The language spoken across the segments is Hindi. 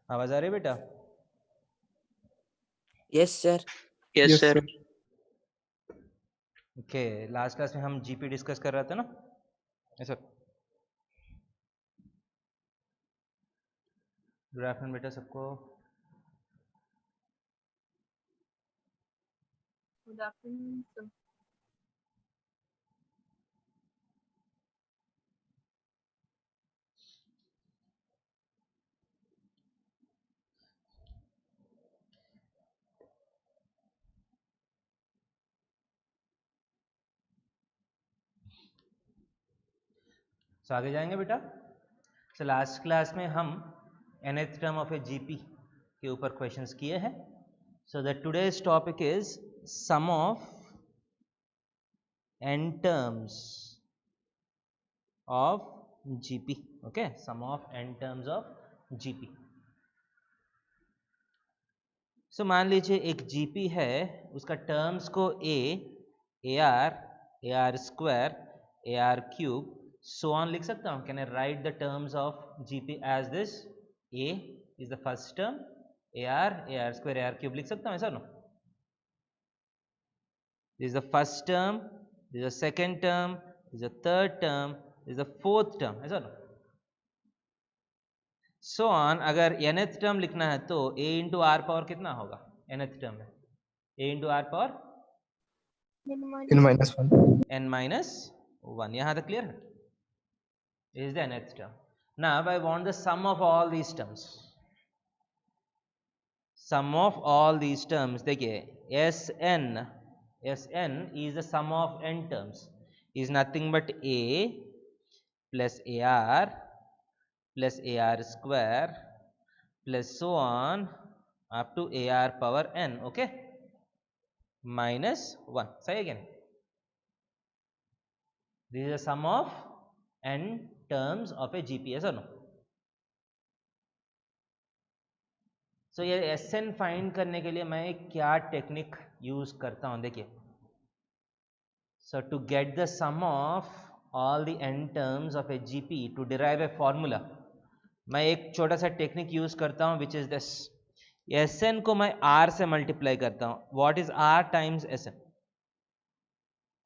आवाज आ रही है बेटा? Yes sir. Yes sir. Okay, last class में हम जीपी डिस्कस कर रहे थे ना? ऐसा। गुड आफ्टरनून बेटा सबको। Good afternoon sir. सो आगे जाएंगे बेटा। सो लास्ट क्लास में हम nth term of a GP के ऊपर क्वेश्चंस किए हैं। So the today's topic is sum of n terms of GP. Okay, sum of n terms of GP. So मान लीजिए एक जीपी है, उसका टर्म्स को a r square, a r cube, so on लिख सकता हूँ। Can I write the terms of GP as this? A is the first term, a r square, a r cube लिख सकता हूँ ऐसा no? This is the first term, this is the second term, this is the third term, this is the fourth term, ऐसा नो? सो ऑन अगर nth टर्म लिखना है तो a इंटू आर पावर कितना होगा nth टर्म में? a into are power n minus one. यहां तक क्लियर है? Is the nth term. Now I want the sum of all these terms. Sum of all these terms देखिए, Sn is the sum of n terms, is nothing but a plus ar plus ar square plus so on up to ar power n, okay, minus 1. Say again, this is the sum of n terms of a GP, yes or no? So ये Sn फाइंड करने के लिए मैं क्या टेक्निक यूज करता हूं देखिए। So to get the sum of all the n terms of a GP, to derive a formula, मैं एक छोटा सा टेक्निक यूज करता हूं विच इज दिस। Sn को मैं r से मल्टीप्लाई करता हूं। What is r times Sn?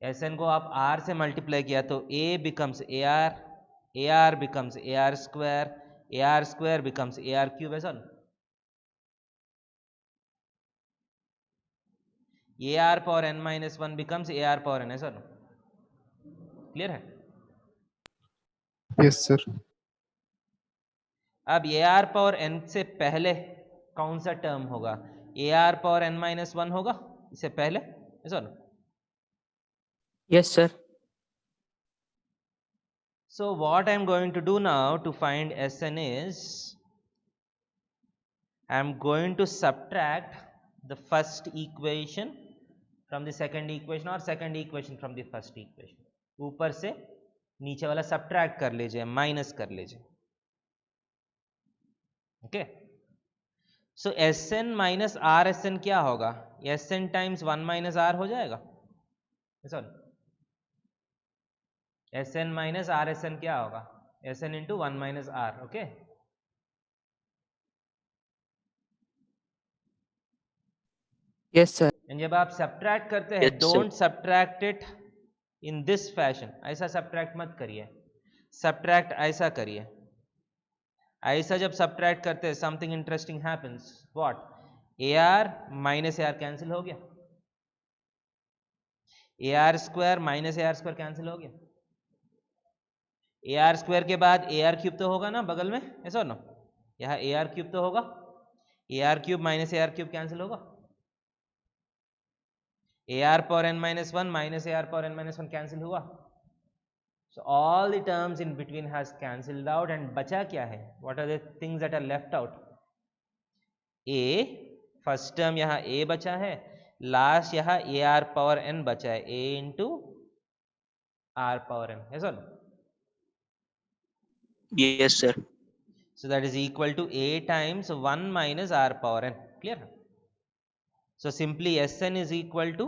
Sn को आप r से मल्टीप्लाई किया तो a becomes ar becomes ar square becomes ar cube, ऐसा ना? ar power n minus one becomes ar power n, ऐसा ना? क्लियर है? Yes sir. अब ar पावर n से पहले कौन सा टर्म होगा? ar power n minus one होगा इससे पहले, ऐसा ना? Yes sir. So what I am going to do now to find Sn is, I am going to subtract the first equation from the second equation or second equation from the first equation. ऊपर से नीचे वाला subtract कर लीजिए, माइनस कर लीजिए। Okay, so Sn minus r Sn क्या होगा? Sn times one minus r हो जाएगा, sorry Sn minus r Sn क्या होगा? Sn into one minus r. Okay, yes sir. जब आप सब्ट्रैक्ट करते हैं, Yes, sir. Don't subtract it in this fashion. ऐसा सब्ट्रैक्ट मत करिए, सब्ट्रैक्ट ऐसा करिए। ऐसा जब सब्ट्रैक्ट करते हैं, something interesting happens. What? ar minus ar cancel हो गया, ar square minus ar square cancel हो गया, ar स्क्वायर के बाद ar क्यूब तो होगा ना बगल में, ऐसा ना? यहाँ ar क्यूब तो होगा, ar cube minus ar cube cancel होगा, ar power n minus 1 minus ar power n minus 1 cancel हुआ। So all the terms in between has cancelled out and बचा क्या है? What are the things that are left out? a, first term यहाँ a बचा है, लास्ट यहाँ ar power n बचा है, a into r power n, है sir? Yes, sir. So that is equal to a times 1 minus r power n. Clear? So simply Sn is equal to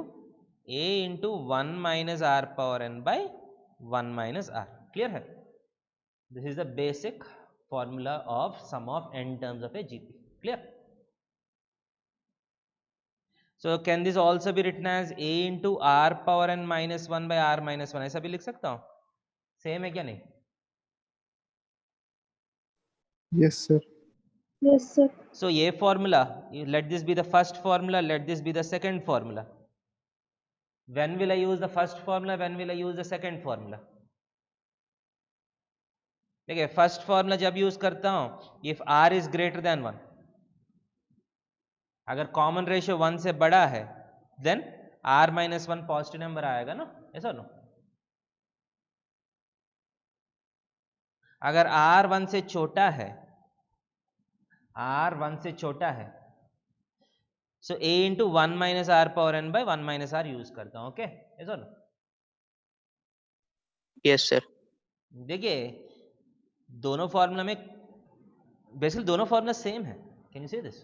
a into 1 minus r power n by 1 minus r. Clear है? This is the basic formula of sum of n terms of a GP. Clear? So can this also be written as a into r power n minus 1 by r minus 1? ऐसा भी लिख सकता हूँ? सेम है क्या नहीं? Yes, sir. Yes, sir. So ये formula, let this be the first formula, let this be the second formula. When will I use the first formula? When will I use the second formula? देखिए फर्स्ट फॉर्मूला जब यूज करता हूं, if r is greater than 1, अगर कॉमन रेशियो 1 से बड़ा है then r minus 1 positive number आएगा ना, ऐसा नो? अगर r 1 से छोटा है, r 1 से छोटा है, so a into 1 minus are power n by 1 minus r use करता हूं. ओके, ऐसा नो? Yes, sir. देखिए दोनों फॉर्मूला में बेसिकली दोनों फॉर्मूला सेम है. Can you see this?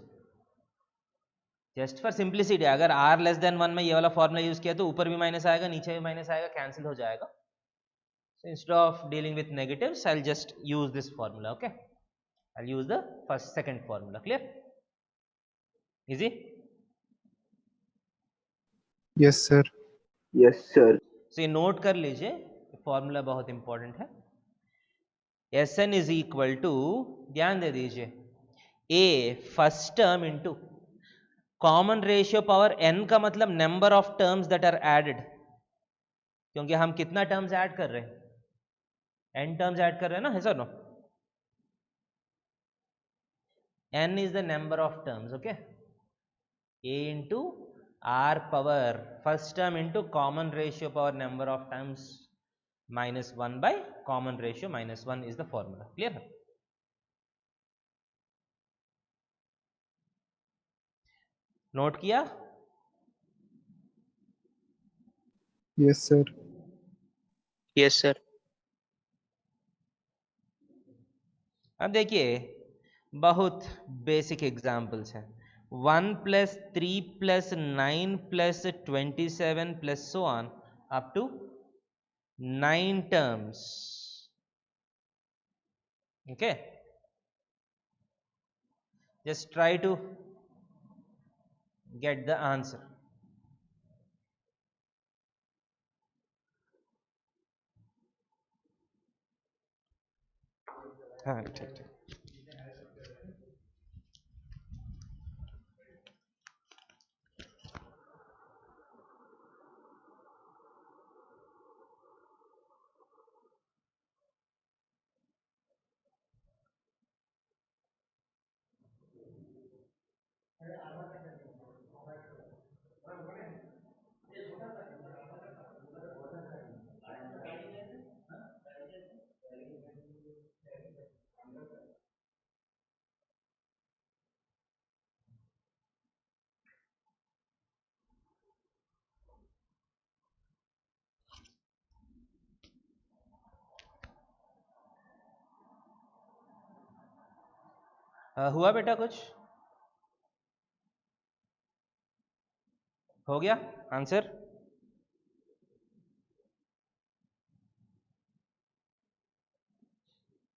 Just for simplicity, अगर r लेस देन 1 में ये वाला फॉर्मूला यूज किया तो ऊपर भी माइनस आएगा, नीचे भी माइनस आएगा, कैंसिल हो जाएगा. So instead of dealing with negatives, I'll just use this formula. Okay, I'll use the second formula. Clear? Easy? Yes, sir. Yes, sir. So ये नोट कर लीजिए, फॉर्मूला बहुत इंपॉर्टेंट है. Sn इज इक्वल टू, ध्यान दे दीजिए, a first term into common ratio power n का मतलब number of terms that are added, क्योंकि हम कितना टर्म्स ऐड कर रहे हैं? n टर्म्स ऐड कर रहे हैं ना, है sir? No? n is the number of terms. Okay, a into r power first term into common ratio power number of terms minus 1 by common ratio minus 1 is the formula. Clear? Note किया? Yes, sir. Yes, sir. अब देखिए बहुत बेसिक एग्जाम्पल्स हैं. 1 plus 3 plus 9 plus 27 plus so on up to 9 terms. Okay, just try to get the answer. हाँ ठीक ठीक. हुआ बेटा? कुछ हो गया आंसर?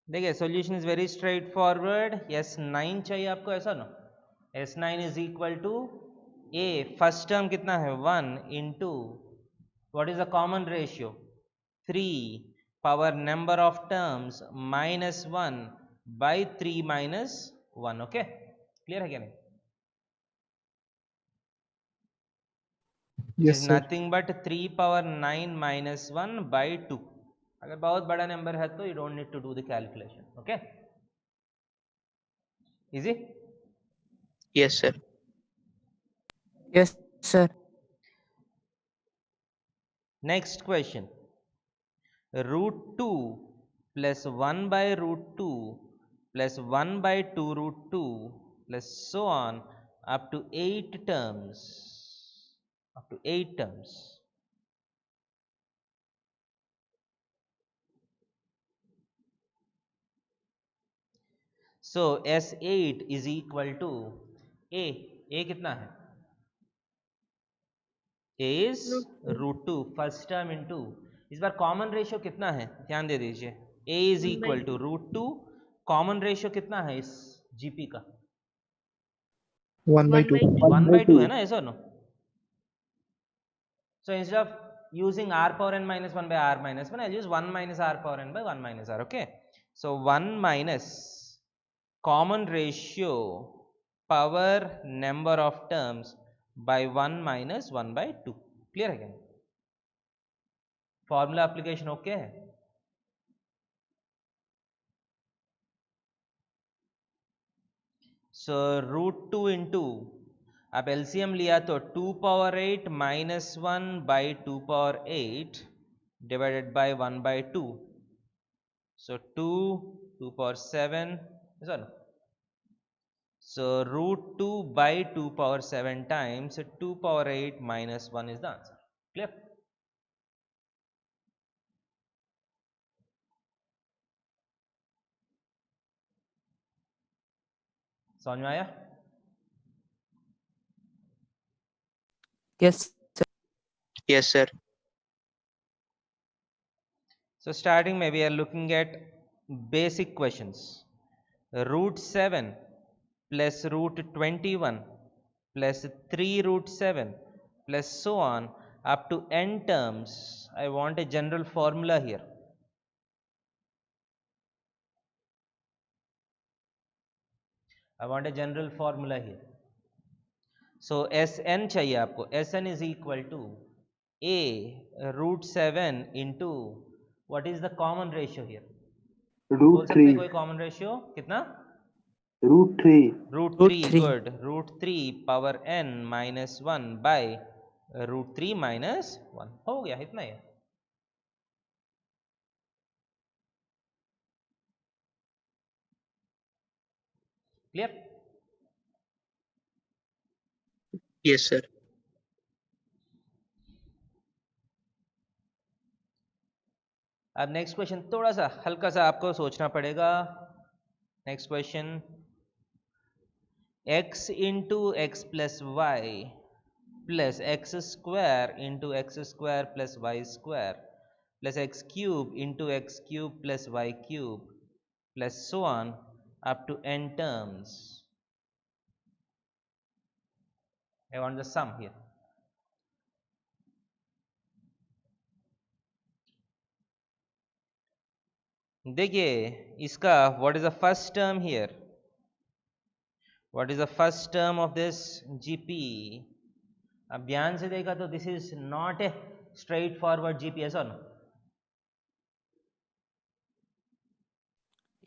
देखिए solution is very straightforward. S9 चाहिए आपको, ऐसा ना? S9 is equal to a first term कितना है 1 into what is the common ratio 3 power number of terms minus 1 by 3 minus 1. Okay, clear है क्या नहीं? Yes, is sir. Nothing but 3 power 9 minus 1 by 2. अगर बहुत बड़ा नंबर है तो you don't need to do the calculation. Okay, easy? Yes, sir. Yes, sir. Next question. Root 2 plus 1 by root 2 plus 1 by 2 root 2 plus so on up to 8 terms. up to 8 terms. So S8 is equal to A. A कितना है? A is root 2 first term into, इस बार कॉमन रेशियो कितना है ध्यान दे दीजिए. A is equal to root 2, common ratio कितना है इस GP का? 1 by 2. 1 by 2 है ना, ऐसा no. So instead of using r power n minus 1 by r minus 1, I'll use 1 minus r power n by 1 minus r. Okay. So 1 minus common ratio power number of terms by 1 minus 1 by 2. Clear है क्या? Formula application okay है? So root 2 into, अब LCM लिया तो 2 power 8 minus 1 by 2 power 8 divided by 1 by 2. So 2 power 7 is on. So root 2 by 2 power 7 times 2 power 8 minus 1 is the answer. Clear? समझ में आया? Yes, sir. Yes, sir. So starting maybe we are looking at basic questions. Root 7 plus root 21 plus 3 root 7 plus so on up to n terms. I want a general formula here. I want a general formula here. So Sn चाहिए आपको. Sn is equal to a root 7 into what is the common ratio here? बोल रूट सकते थ्री हैं कोई common ratio कितना? Root three Root Root 3. 3. Good. Root 3 power n minus 1 by root 3 minus 1. हो गया इतना ही. Clear? Yes, sir. अब नेक्स्ट क्वेश्चन थोड़ा सा हल्का सा आपको सोचना पड़ेगा. Next question, x into x plus y plus x square into x square plus y square plus x cube into x cube plus y cube plus so on up to n terms. I want the sum here. देखिए इसका what is the first term here? What is the first term of this GP? अब ध्यान से देखा तो this is not a straightforward GP, ऐसा ना?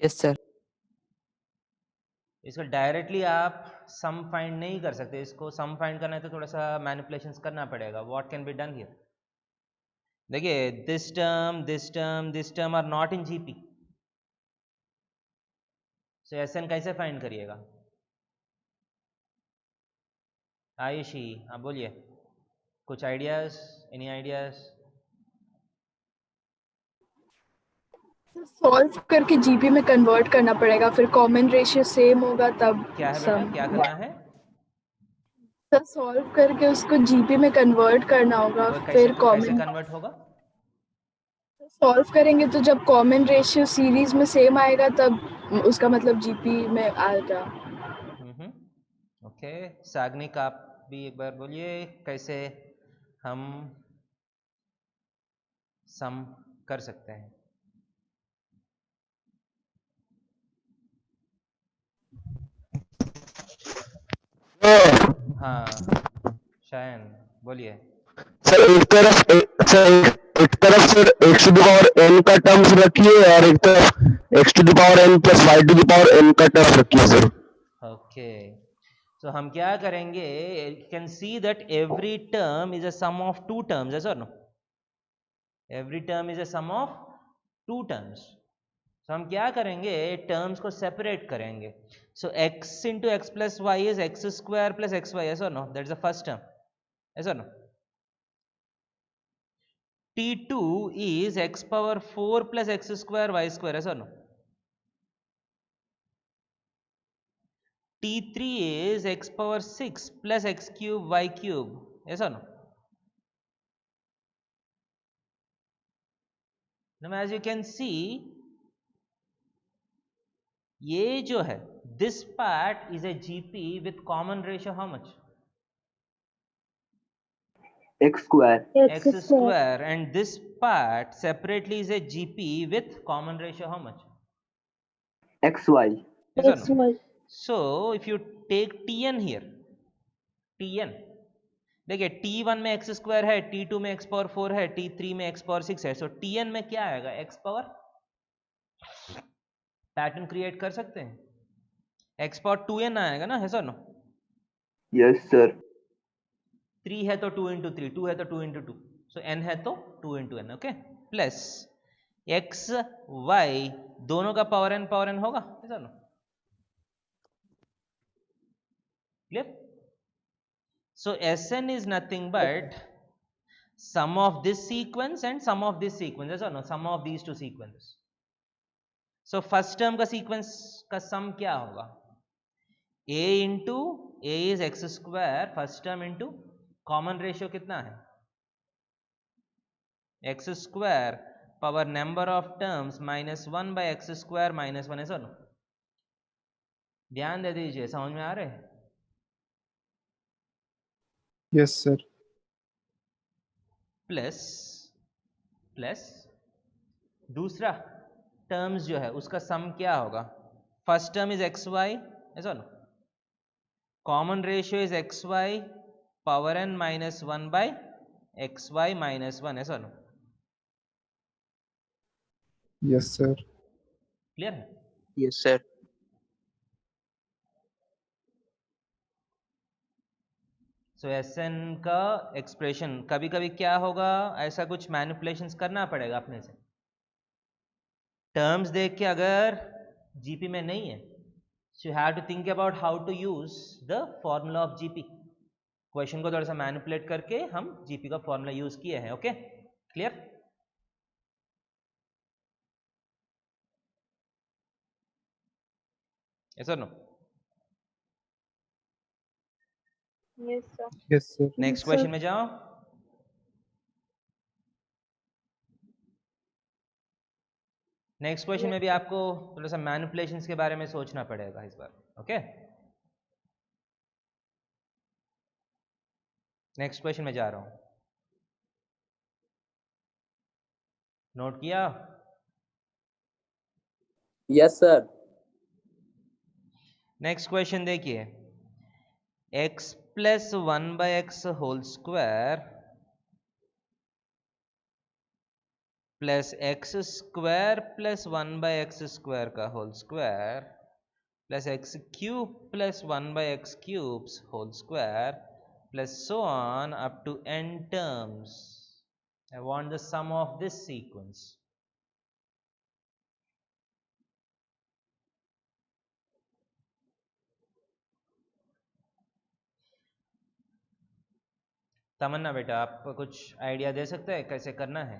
Yes, sir. इसको डायरेक्टली आप सम फाइंड नहीं कर सकते. इसको सम फाइंड करना है तो थोड़ा सा मैनिपुलेशंस करना पड़ेगा. What can be done here? देखिए this term are not in GP. So SN कैसे फाइंड करिएगा? आयुषी आप बोलिए, कुछ आइडियाज, एनी आइडियाज? सॉल्व करके जीपी में कन्वर्ट करना पड़ेगा, फिर कॉमन रेशियो सेम होगा तब क्या है बेटा, क्या करना है? सर सॉल्व करके उसको जीपी में कन्वर्ट करना होगा, वो फिर कैसे कॉमन कन्वर्ट होगा? सॉल्व करेंगे तो जब कॉमन रेशियो सीरीज में सेम आएगा तब उसका मतलब जीपी में आएगा. ओके. साग्निक आप भी एक बार बोलिए कैसे हम सम कर सकते हैं. हाँ शायन बोलिए. सर एक तरफ sir x to the power n का टर्म्स रखिए और एक तरफ x to the power n plus y to the power n का टर्म्स रखिए सर. ओके. सो हम क्या करेंगे? You can see that every term is a sum of two terms, ऐसा no? Every term is a sum of two terms. तो हम क्या करेंगे? टर्म्स को सेपरेट करेंगे. So x into x plus y is x square plus x y, ऐसा no? That is the first term, ऐसा no? t2 is x power 4 plus x square y square, ऐसा no? t3 is x power 6 plus x cube y cube, ऐसा नो? Now as you can see, ये जो है this part is a GP with common ratio how much? x square. X square. And this part separately is a GP with common ratio how much? xy. Yes or no? So if you take Tn here, Tn देखिए T1 में x स्क्वायर है, T2 में x पावर 4 है, T3 में x पावर 6 है. सो Tn में क्या आएगा? x पावर पैटर्न क्रिएट कर सकते हैं, x पावर 2n आएगा ना, है सर नो? Yes sir. 3 है तो 2 इंटू 3, 2 है तो 2 इंटू 2, सो n है तो 2 into n. Okay, plus x y दोनों का पावर n होगा, है sir no? Clear? So Sn is nothing but sum of this sequence and sum of this sequence, yes or no? Sum of these two sequences. So first term का sequence का sum क्या होगा? A into A is x square first term into common ratio कितना है? X square power number of terms minus 1 by x square minus 1, है सर? ध्यान दे दीजिए, समझ में आ रहे हैं? Yes, sir. प्लस प्लस दूसरा टर्म्स जो है उसका सम क्या होगा? First term is x y, ऐसा no? Common ratio is x y power n minus 1 by x y minus 1, ऐसा नो? Yes, sir. क्लियर है? Yes, sir. सो Sn का एक्सप्रेशन कभी कभी क्या होगा, ऐसा कुछ मैनिपुलेशंस करना पड़ेगा अपने से. टर्म्स देख के अगर जीपी में नहीं है, so you have to think about how to use the formula of GP. Question को थोड़ा सा मैनिपुलेट करके हम जीपी का फॉर्मूला यूज किए हैं. Okay, clear? यस और no? Yes, sir. Yes, sir. Next question में जाओ. नेक्स्ट क्वेश्चन में भी आपको थोड़ा सा मैनिपुलेशंस के बारे में सोचना पड़ेगा इस बार. ओके, नेक्स्ट क्वेश्चन में जा रहा हूं. नोट किया? Yes sir. नेक्स्ट क्वेश्चन देखिए, x plus 1 by x whole square plus x square plus 1 by x square का whole square plus x cube plus 1 by x cubes whole square plus so on up to n terms. I want the sum of this sequence. तमन्ना बेटा, आप कुछ आइडिया दे सकते हैं कैसे करना है?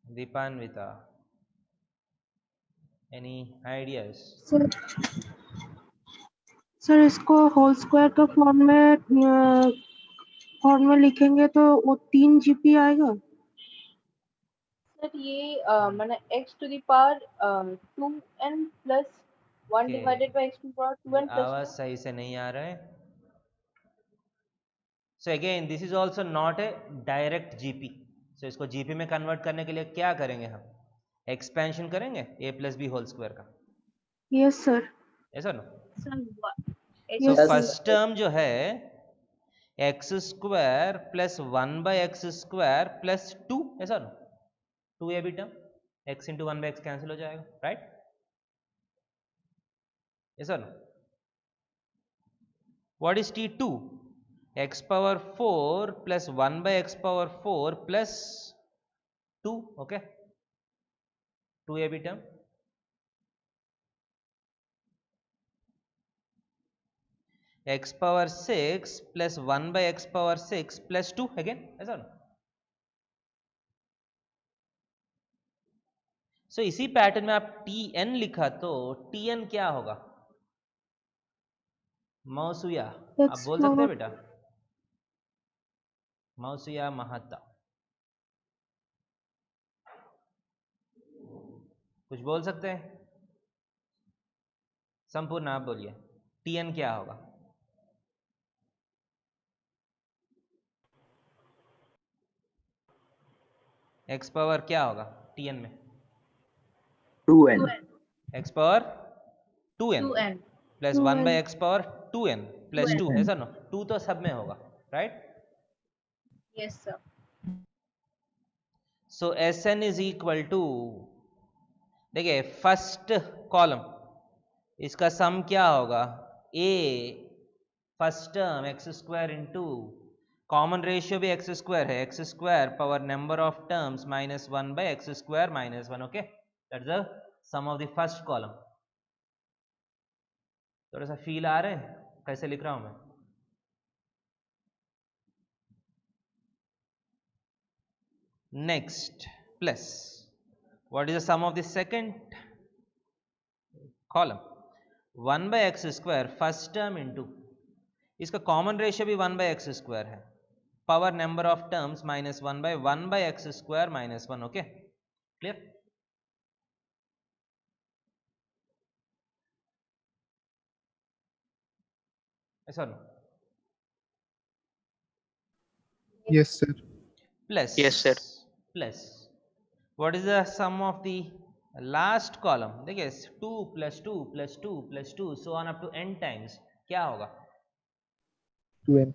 Dipanwita, any ideas? सर इसको होल स्क्वायर का फॉर्म में लिखेंगे तो वो 3 जीपी आएगा. सर ये मैंने x to the power 2n plus 1 Okay. divided by x to the power 2n plus आवाज 2. सही से नहीं आ रहा है. So again this is also not a direct GP. So इसको जीपी में कन्वर्ट करने के लिए क्या करेंगे हम? एक्सपेंशन करेंगे a plus b whole square का. Yes sir. ऐसा no? Sir so Yes, first term जो है x square plus 1 by x square plus 2, ऐसा no? 2 a b term, x into 1 by x cancel हो जाएगा, राइट? ऐसा no? What is T2? x power 4 plus 1 by x power 4 plus 2. Okay, 2 a b term. x power 6 plus 1 by x power 6 plus 2 again, ऐसा ना? सो इसी पैटर्न में आप Tn लिखा तो Tn क्या होगा? मौसुया, आप X बोल सकते हैं power बेटा? मौसुया महता, कुछ बोल सकते हैं? संपूर्ण आप बोलिए, टीएन क्या होगा? एक्स पावर क्या होगा टीएन में? 2n. X power 2n plus 1 2n. By x power 2n plus 2, ऐसा ना? 2 तो सब में होगा, right? Yes sir. So Sn is equal to, देखिए फर्स्ट कॉलम इसका सम क्या होगा? A first term x square into common ratio भी एक्स स्क्वायर है, x square power number of terms minus 1 by x square minus 1, okay? That's the sum of the first column. थोड़ा सा फील आ रहा है कैसे लिख रहा हूं मैं? Next plus what is the sum of the second column? 1 by x square first term into इसका कॉमन रेशियो भी 1 बाई एक्स स्क्वायर है, power number of terms minus 1 by x square minus 1, okay? Clear? ऐसा no? Yes, sir. Plus Yes, sir. plus what is the sum of the last column? देखिए 2 plus 2 plus 2 plus 2 so on up to n times, क्या होगा? 2n.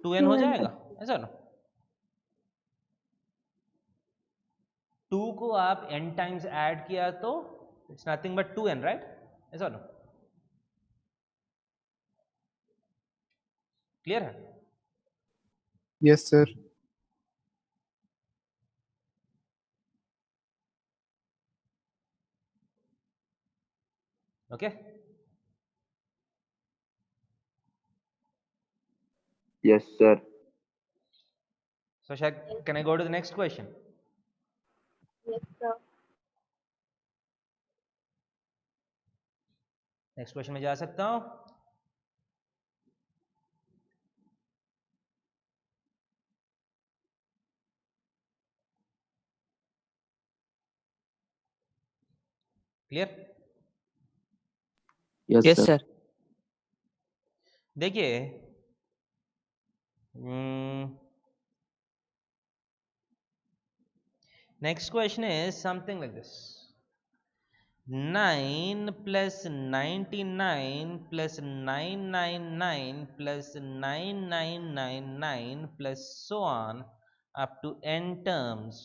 2n हो 2n. जाएगा, ऐसा ना? 2 को आप n टाइम्स ऐड किया तो it's nothing but 2n, right? ऐसा ना? क्लियर है? Yes, sir. Okay? Yes, sir. So can I go to the next question? Yes sir. Next question में जा सकता हूं? क्लियर? Yes, sir. देखिए next question is something like this: 9 plus 99 plus 999 plus 9999 plus so on up to n terms.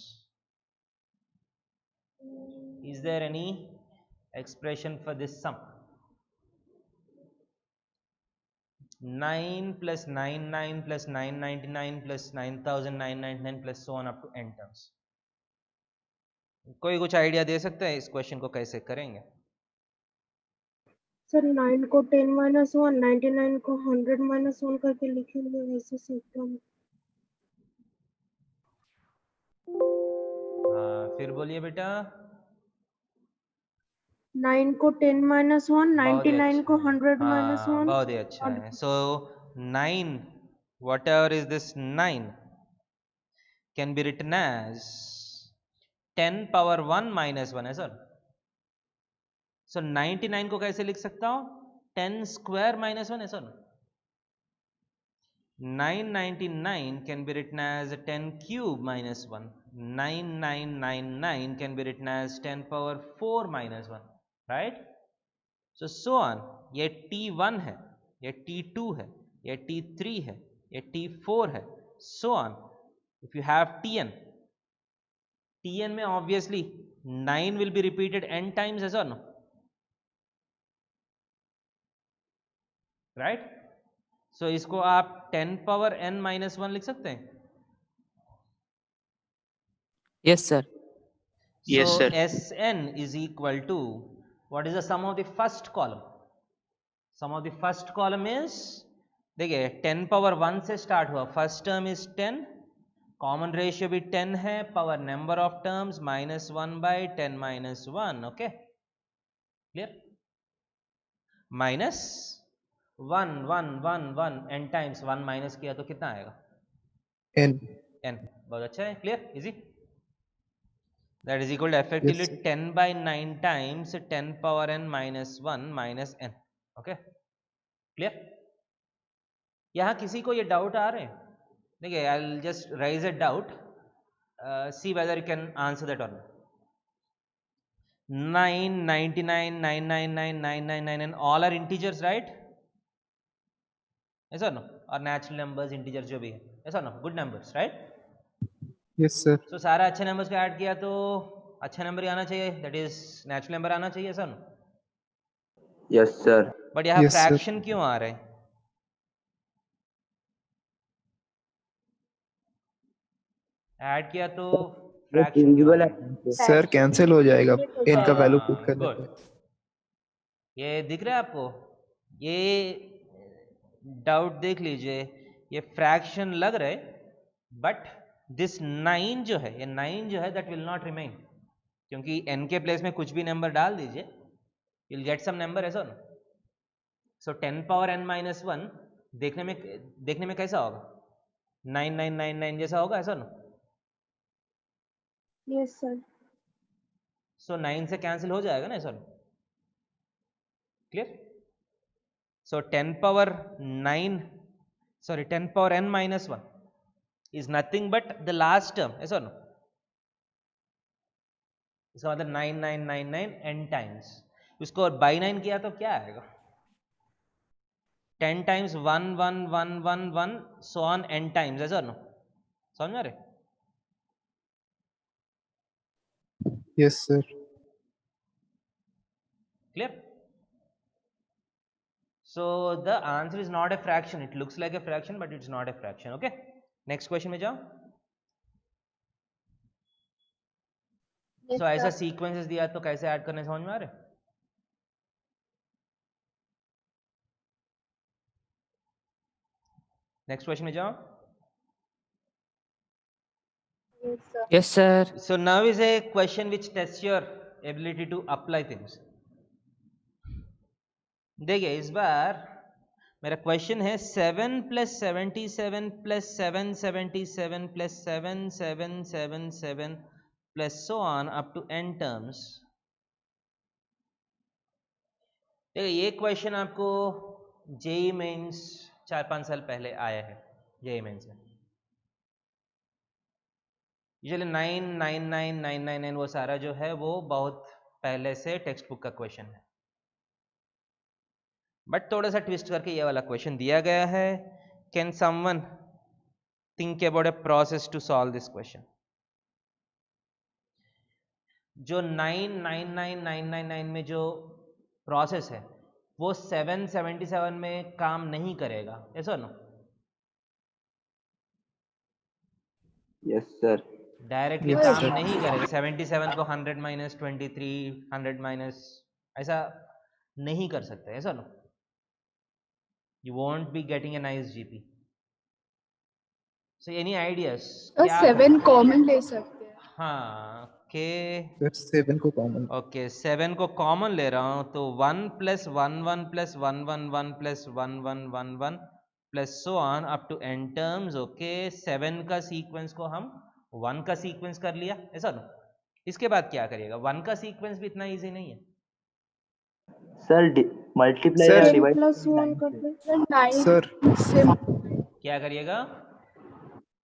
Is there any expression for this sum? 9 plus 99 plus 999 plus 9999 plus so on up to n terms. कोई कुछ आइडिया दे सकता है इस क्वेश्चन को कैसे करेंगे? सर 9 को 10 माइनस 1, 99 को 100 माइनस 1 करके लिखेंगे वैसे सिस्टम। हाँ, फिर बोलिए बेटा। 9 को 10 माइनस 1, बहुत ही 99 को अच्छा है। 100 माइनस हाँ, 1 बहुत ही अच्छा और है। सो 9 whatever is this 9 can be written as 10 power 1 minus 1 है सर। सो 99 को कैसे लिख सकता हूँ? 10 square minus 1 है sir. 999 can be written as 10 cube minus 1. 9999 can be written as 10 power 4 minus 1, right? So on. ये T1 है, ये T2 है, ये T3 है, ये T4 है, so on. If you have Tn में obviously 9 will be repeated n times, as or no? Right? So इसको आप 10 power n minus 1 लिख सकते हैं? Yes, sir. Yes, So sir. Sn is equal to, what is the sum of the first column? Sum of the first column is, देखिए 10 power 1 से start हुआ, first term is 10, common ratio भी 10 है, power number of terms minus 1 by 10 minus 1, okay? Clear? Minus one one one one n times 1 minus किया तो कितना आएगा? n. n. बहुत अच्छा है, clear, easy. That is equal to Yes, effectively sir. 10 by 9 times 10 power n minus 1 minus n. Okay, clear. यहाँ किसी को ये डाउट आ रहे हैं? देखिए, I will just rise a doubt, see whether you can answer that और 9, 99, 999, 999 and all are integers, right? Yes or no? Or natural numbers, integers जो भी है, yes or no? Good numbers, right? Yes, sir. So सारा अच्छे numbers को ऐड किया तो अच्छा नंबर ही आना चाहिए, that is natural number आना चाहिए, yes or no? Yes, sir. But यहाँ Yes, sir. fraction क्यों आ रहे हैं? ऐड किया तो fraction क्यों आ रहा है? सर कैंसिल हो जाएगा n का वैल्यू हाँ, पुट करने good. पे. ये दिख रहा है आपको? ये डाउट देख लीजिए, ये फ्रैक्शन लग रहा है, बट दिस 9 जो है, ये 9 जो है दैट विल नॉट रिमेन, क्योंकि n के प्लेस में कुछ भी नंबर डाल दीजिए, you will get some number, ऐसा ना. सो 10 पावर n माइनस 1 देखने में कैसा होगा? 9999 जैसा होगा, ऐसा ना. Yes, sir. सो 9 से कैंसिल हो जाएगा ना, ऐसा ना. Clear. So 10 power 9, sorry 10 power n minus 1 is nothing but the last term, yes or no? इसका मतलब 9999 n times. उसको by 9 किया तो क्या आएगा? 10 times 1 1 1 1 1 so on n times, yes or no? समझ रहे? Yes, sir. Clear? So the answer is not a fraction. It looks like a fraction, but it's not a fraction. Okay. Next question में जाओ. Yes, So ऐसा sir. सीक्वेंसेस दिया तो कैसे ऐड करने समझ में आ रहे? नेक्स्ट क्वेश्चन में जाओ. Yes, sir. Yes, sir. So now is a question which tests your ability to apply things. देखिए इस बार मेरा क्वेश्चन है 7 plus 77 plus 777 plus 7777 plus so on up to n terms. देखिए ये क्वेश्चन आपको जेई मेंस 4-5 साल पहले आया है. जेई मेंस में यूजुअली 999999 वो सारा जो है वो बहुत पहले से टेक्स्ट बुक का क्वेश्चन है, बट थोड़ा सा ट्विस्ट करके ये वाला क्वेश्चन दिया गया है. Can someone think about a process to solve this question? जो 999999 में जो प्रोसेस है वो 777 में काम नहीं करेगा, ऐसा no? Yes, sir. Directly Yes, काम sir. नहीं करेगा. 77 को 100 माइनस 23 100 माइनस ऐसा नहीं कर सकते, ऐसा no? You won't be getting a nice GP. So any ideas? और क्या 7 कॉमन ले सकते हैं. हाँ के सर 7 को कॉमन. ओके 7 को कॉमन ले रहा हूँ तो 1 plus 1 1 plus 1 1 1 plus 1 1 1 1 plus so on up to n terms. Okay 7 का सीक्वेंस को हम 1 का सीक्वेंस कर लिया, ऐसा ना? इसके बाद क्या करिएगा? 1 का सीक्वेंस भी इतना इजी नहीं है. Sir, multiply Sir. या 10 divide plus 1 कर दे. 9 सर से क्या करिएगा?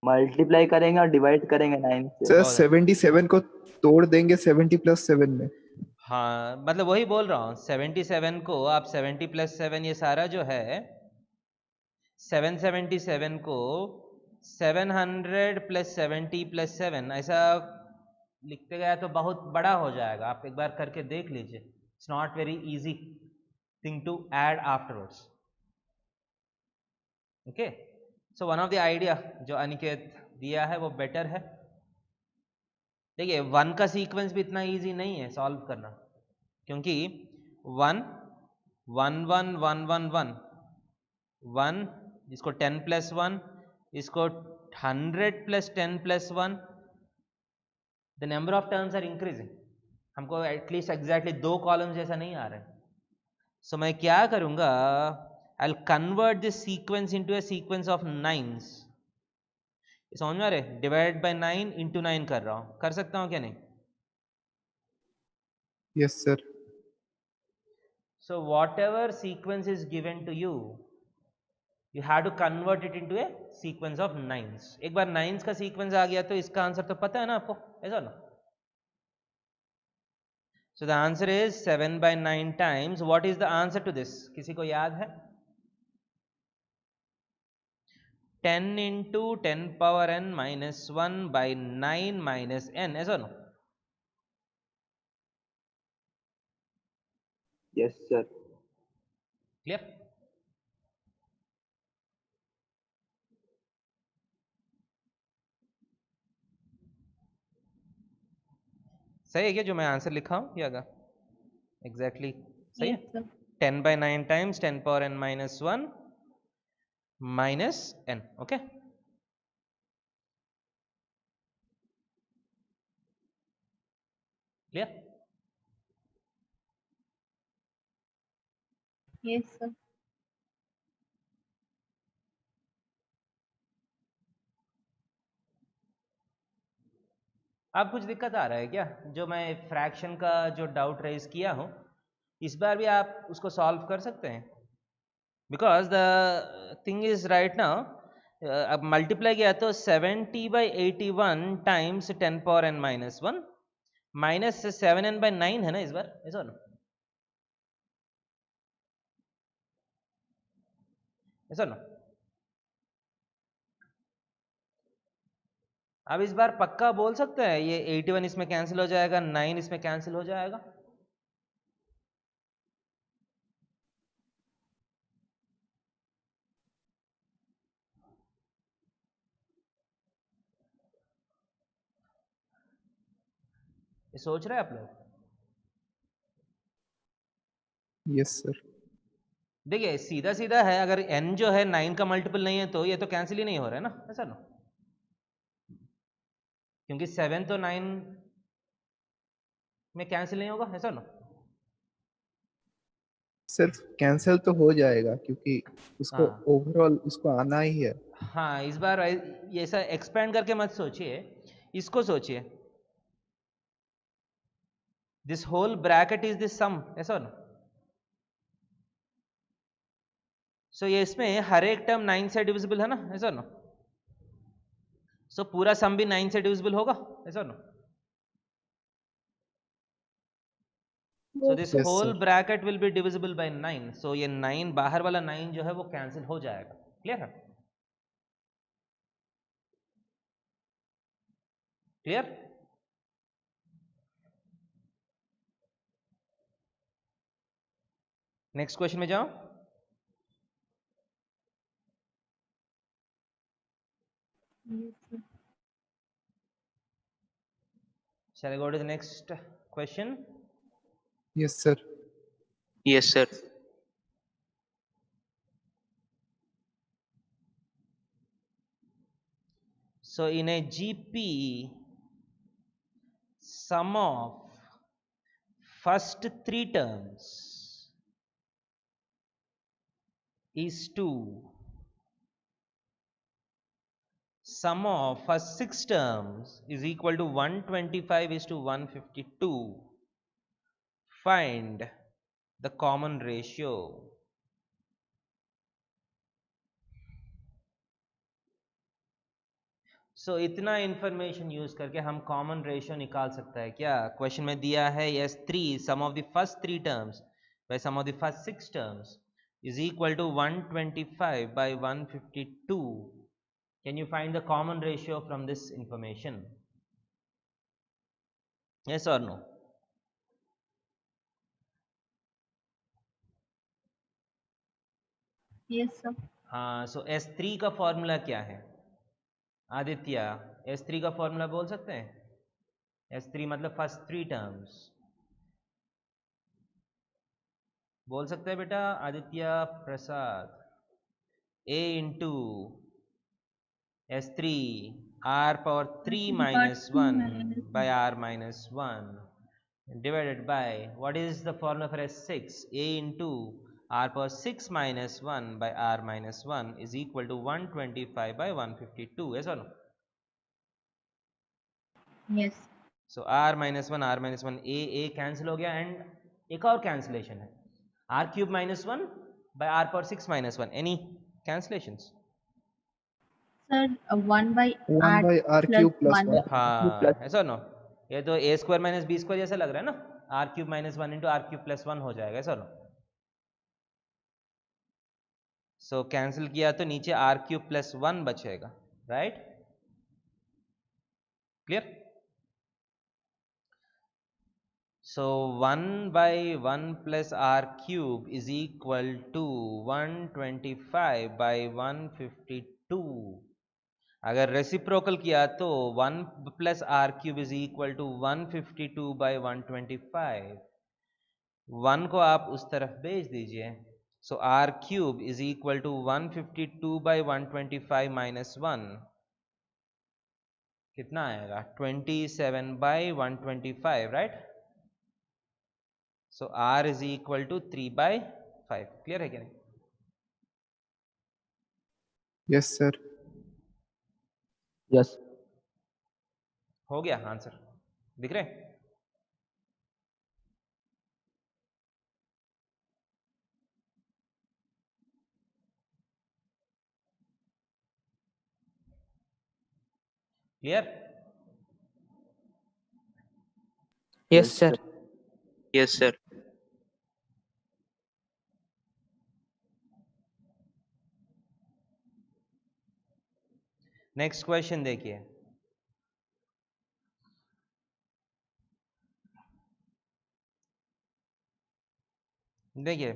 मल्टीप्लाई करेंगे और डिवाइड करेंगे 9 से. सर बहुत 77 को तोड़ देंगे 70 प्लस 7 में. हाँ मतलब वही बोल रहा हूँ. 77 को आप 70 प्लस 7 ये सारा जो है 777 को 700 प्लस 70 प्लस 7 ऐसा लिखते गया तो बहुत बड़ा हो जाएगा. आप एक बार करके देख लीजिए. It's not very easy thing to add afterwards. Okay so one of the idea जो अनिकेत दिया है वो बेटर है. देखिए 1 का सीक्वेंस भी इतना इजी नहीं है सॉल्व करना, क्योंकि 1 1 1 1 1 1 1 इसको 10 प्लस 1 इसको 100 plus 10 plus 1 the number of terms are increasing. हमको एटलीस्ट एग्जैक्टली 2 कॉलम्स जैसा नहीं आ रहा है. सो मैं क्या करूँगा, I'll convert this sequence into a sequence of 9s. समझ में आ रहे? डिवाइड बाय 9 इंटू 9 कर रहा हूं. कर सकता हूं क्या नहीं? Yes, sir. So whatever sequence is given to you, you have to convert it into a sequence of 9s. एक बार 9s का sequence आ गया तो इसका आंसर तो पता है ना आपको, ऐसा ना? So the answer is 7 by 9 times. What is the answer to this? किसी को याद है? 10 into 10 power n minus 1 by 9 minus n, ऐसा ना? Yes, sir. Clear? सही है क्या जो मैं आंसर लिखा हूं? याद है? एग्जैक्टली सही है? Yes, sir. 10 by 9 times 10 power n minus 1 minus n. Okay? Clear? Yes, sir. अब कुछ दिक्कत आ रहा है क्या? जो मैं फ्रैक्शन का जो डाउट रेज किया हूं, इस बार भी आप उसको सॉल्व कर सकते हैं. Because the thing is right now, अब मल्टीप्लाई किया तो 70 by 81 times 10 power n minus 1 minus 7n by 9 है ना इस बार, ऐसा ना? ऐसा ना? अब इस बार पक्का बोल सकते हैं ये 81 इसमें कैंसिल हो जाएगा, 9 इसमें कैंसिल हो जाएगा. ये सोच रहे हैं आप लोग? Yes, sir. देखिए सीधा सीधा है, अगर n जो है 9 का मल्टीपल नहीं है तो ये तो कैंसिल ही नहीं हो रहा है ना, ऐसा ना? क्योंकि 7 तो 9 में कैंसिल नहीं होगा, ऐसा ना? सर कैंसिल तो हो जाएगा क्योंकि उसको हाँ. ओवरऑल उसको आना ही है. हाँ, इस बार ये ऐसा एक्सपेंड करके मत सोचिए, इसको सोचिए. This whole bracket is this sum, ऐसा ना? सो ये इसमें हर एक टर्म 9 से डिविजिबल है ना, ऐसा ना? सो पूरा सम भी 9 से डिविजिबल होगा, ऐसा ना? So this Yes, whole sir. Bracket will be divisible by 9. सो ये 9 बाहर वाला 9 जो है वो कैंसिल हो जाएगा. क्लियर है? क्लियर? नेक्स्ट क्वेश्चन में जाओ. Yes, sir. Shall I go to the next question? Yes, sir. Yes, sir. So in a GP, sum of first 3 terms is 2. Sum of first 6 terms is equal to 125 is to 152. Find the common ratio. सो इतना इंफॉर्मेशन यूज करके हम कॉमन रेशियो निकाल सकता है क्या? क्वेश्चन में दिया है yes 3 sum of the first 3 terms by sum of the first 6 terms is equal to 125 by 152. Can you find the common ratio from this information? Yes और नो? Yes, sir. हाँ, सो S3 का फॉर्मूला क्या है? आदित्य, S3 का फॉर्मूला बोल सकते हैं? S3 मतलब फर्स्ट 3 टर्म्स बोल सकते हैं बेटा? आदित्य प्रसाद. A into S3 R power 3 minus 1 by R minus 1 divided by, what is the formula for S6? A into r power 6 minus 1 by r minus 1 is equal to 125 by 152, yes or no? Yes. So r minus 1 a cancel हो गया एंड एक और कैंसिलेशन है r cube minus 1 by r power 6 minus 1. Any cancellations? Sir, 1 by 1 r by r plus cube plus 1. 1. हाँ ऐसा नो ये तो a square minus b square जैसा लग रहा है ना r cube minus 1 into r cube plus 1 हो जाएगा ऐसा नो. सो कैंसिल किया तो नीचे r क्यूब प्लस 1 बचेगा right. Clear. So 1 by 1 plus r cube is equal to 125 by 152. अगर रेसिप्रोकल किया तो 1 plus r cube is equal to 152 by 125. 1 को आप उस तरफ भेज दीजिए. So r cube is equal to 152 by 125 minus 1 कितना आएगा 27 by 125 right. So r is equal to 3 by 5. Clear है क्या नहीं? Yes, sir. यस हो गया आंसर दिख रहे. Clear. Yes sir Yes, sir. Next question देखिए. देखिए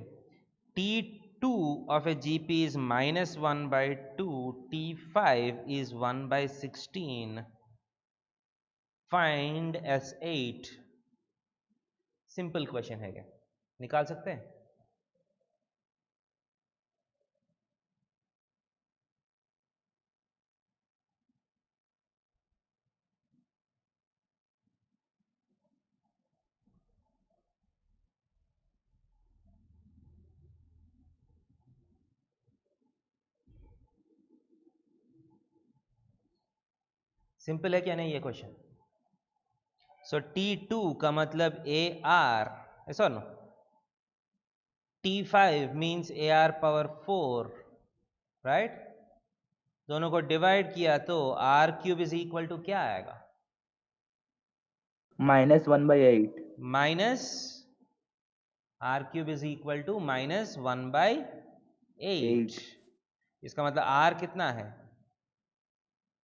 T2 of a GP is minus 1 by 2, T5 is 1 by 16. Find S8. Simple question है क्या निकाल सकते हैं. सिंपल है क्या नहीं ये क्वेश्चन. सो T2 का मतलब AR ऐसा no. T5 means AR power 4 right. दोनों को डिवाइड किया तो R cube is equal to क्या आएगा -1/8 minus R cube is equal to minus 1 by 8. इसका मतलब R कितना है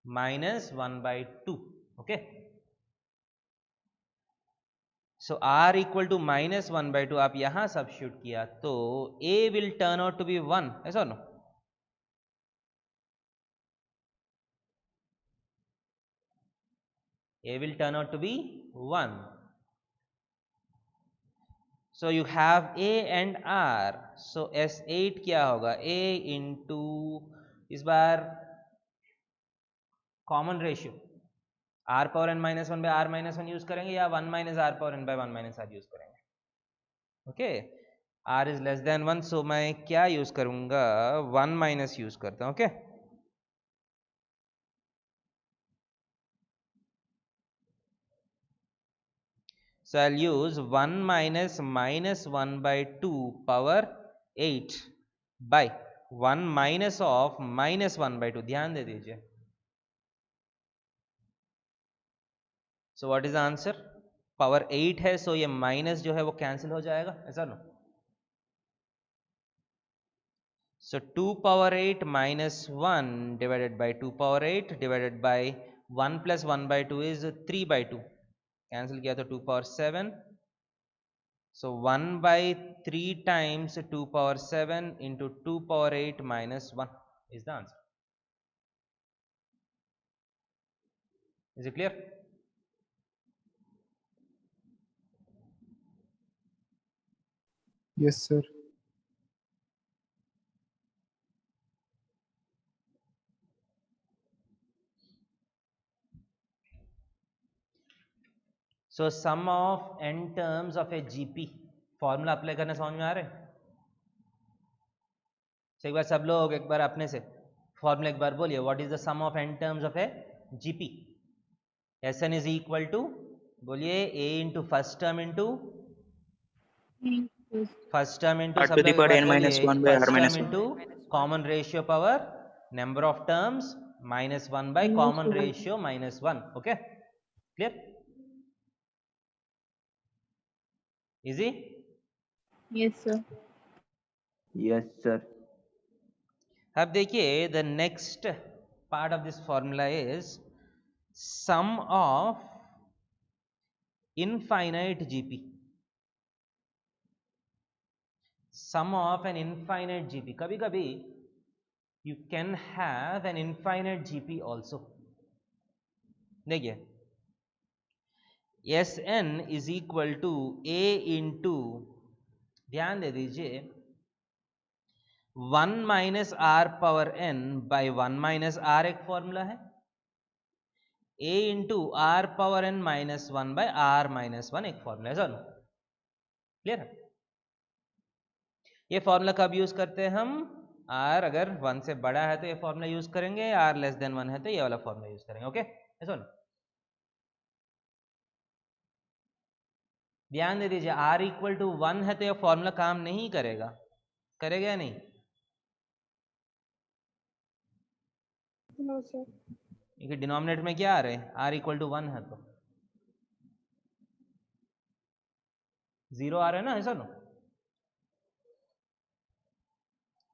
-1/2. Okay. So R equal to -1/2 आप यहां सब्स्टिट्यूट किया तो A will turn out to be 1 ऐसा no. A will turn out to be 1. So you have A and R. So S8 क्या होगा A इंटू इस बार common ratio R power n minus 1 by R minus 1 use करेंगे या 1 minus R power n by 1 minus R use करेंगे. Okay. R is less than 1 so मैं क्या यूज करूंगा 1 माइनस यूज करता हूं. Okay. So I'll use 1 minus -1 by 2 power 8 by 1 minus of -1 by 2. ध्यान दे दीजिए. So what is the answer? Power 8 है सो ये माइनस जो है वो कैंसिल हो जाएगा ऐसा no. So 2 power 8 minus 1 divided by 2 power 8 divided by 1 plus 1 by 2 is 3 by 2. Cancel किया तो 2 power 7. So 1 by 3 times 2 power 7 into 2 power 8 minus 1 is the answer. Is it clear? Yes, sir. So sum of n terms of a GP formula apply करना समझ में आ रहा है. तो एक बार सब लोग एक बार अपने से फॉर्मूला एक बार बोलिए, what is the sum of n terms of a GP? Sn is equal to, बोलिए, a into first term into first term into R सब to the लोग एक power बार n minus बोलिए 1 by R first minus term 1. Into common ratio power number of terms minus 1 by common ratio minus 1. Okay, clear? Easy? Yes, sir. Yes, sir. अब देखिए, the next part of this formula is sum of infinite GP. Sum of an infinite GP. कभी कभी you can have an infinite GP also. देखिए, Sn is equal to A into, ध्यान दे दीजिए, 1 minus are power n by 1 minus R एक फॉर्मूला है, A into are power n minus 1 by R minus 1 एक फॉर्मूला है. चलो, क्लियर है? ये फॉर्मूला कब यूज करते हैं हम? r अगर 1 से बड़ा है तो ये फॉर्मूला यूज करेंगे, r लेस देन 1 है तो ये वाला फॉर्मूला यूज करेंगे. ओके, ऐसा ना? ध्यान दे दीजिए, r इक्वल टू 1 है तो ये फॉर्मूला काम नहीं करेगा. करेगा या नहीं? No sir. क्योंकि डिनोमिनेटर में क्या आ रहा है? r इक्वल टू 1 है तो 0 आ रहा है ना, ऐसा ना?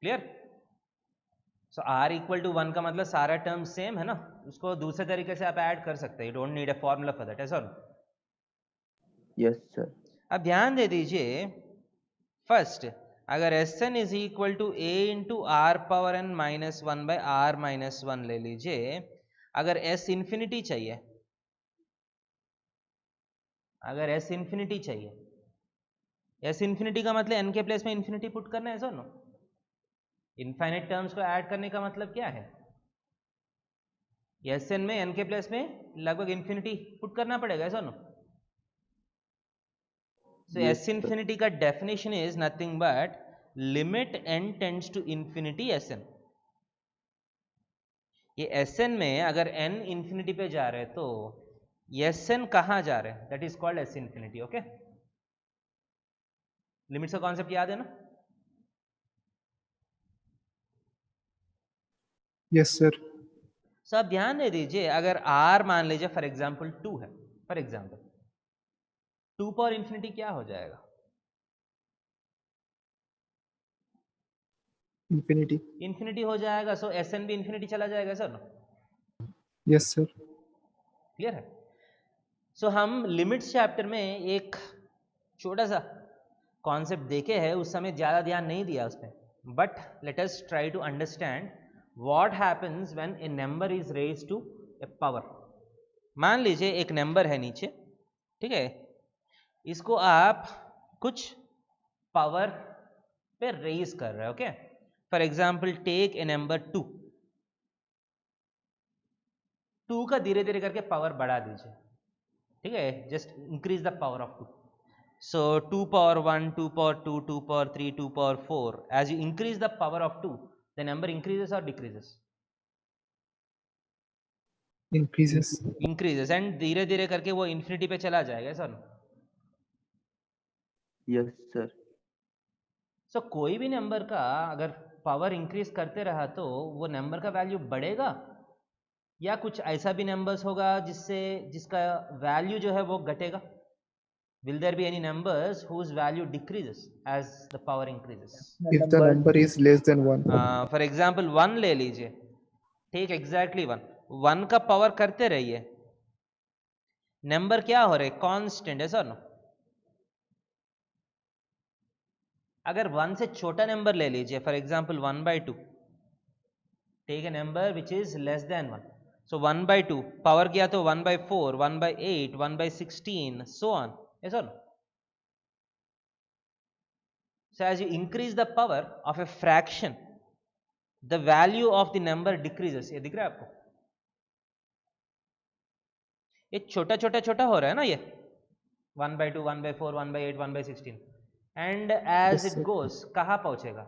Clear? So r equal to 1 का मतलब सारा टर्म सेम है ना, उसको दूसरे तरीके से आप ऐड कर सकते हैं. You don't need a formula for that. ऐसा ना? Yes, sir. अब ध्यान दे दीजिए, फर्स्ट अगर Sn is equal to a into are power n minus 1 by R minus 1 ले लीजिए. अगर s इंफिनिटी चाहिए, अगर s इंफिनिटी चाहिए, s इंफिनिटी का मतलब n के प्लेस में इंफिनिटी पुट करना है. ऐसा ना? इनफाइनाइट टर्म्स को ऐड करने का मतलब क्या है? Sn में n के प्लेस में लगभग इंफिनिटी पुट करना पड़ेगा. ऐसा ना? So Yes, S infinity का definition is nothing but limit n tends to infinity Sn. ये Sn में अगर n infinity पे जा रहे हैं तो Sn कहाँ जा रहे हैं? That is called S infinity. Okay, limits का कॉन्सेप्ट याद है ना? Yes sir. सो अब ध्यान दे दीजिए, अगर r मान लीजिए फॉर एग्जाम्पल 2 है, फॉर एग्जाम्पल 2 पावर इंफिनिटी क्या हो जाएगा? इंफिनिटी. इंफिनिटी हो जाएगा. सो Sn भी इंफिनिटी चला जाएगा. सर ना? Yes sir. क्लियर है? सो हम लिमिट्स चैप्टर में एक छोटा सा कॉन्सेप्ट देखे हैं, उस समय ज़्यादा ध्यान नहीं दिया उसमें, but let us try to understand what happens when a number is raised to a power. मान लीजिए एक नंबर है नीचे, ठीक है, इसको आप कुछ पावर पे रेज कर रहे हो. Okay, for example take a number 2. 2 का धीरे धीरे करके पावर बढ़ा दीजिए. ठीक है, just increase the power of 2. So 2 power 1, 2 power 2, 2 power 3, 2 power 4. As you increase the power of 2, the number increases और डिक्रीजेस? इंक्रीजेस. इंक्रीजेस. एंड धीरे धीरे करके वो इंफिनिटी पे चला जाएगा. सर? Yes, sir. सो कोई भी नंबर का अगर पावर इंक्रीज करते रहा तो वो नंबर का वैल्यू बढ़ेगा, या कुछ ऐसा भी नंबर्स होगा जिसका वैल्यू जो है वो घटेगा? Will there be any numbers whose value decreases as the power increases? If the number is less than 1. For example 1 ले लीजिए. ठीक, एग्जैक्टली 1 का पावर करते रहिए, नंबर क्या हो रहे? कांस्टेंट. है सर ना? अगर 1 से छोटा नंबर ले लीजिए, for example 1/2, take a number which is less than 1. So 1/2 power किया तो 1/4, 1/8, 1/16, सो ऑन. ऐसा ना? So as you increase the power of a fraction, the value of the number decreases. ये दिख रहा है आपको? ये छोटा छोटा छोटा हो रहा है ना, ये 1/2, 1/4, 1/8, 1/16. And as Yes, it sir. Goes कहाँ पहुंचेगा?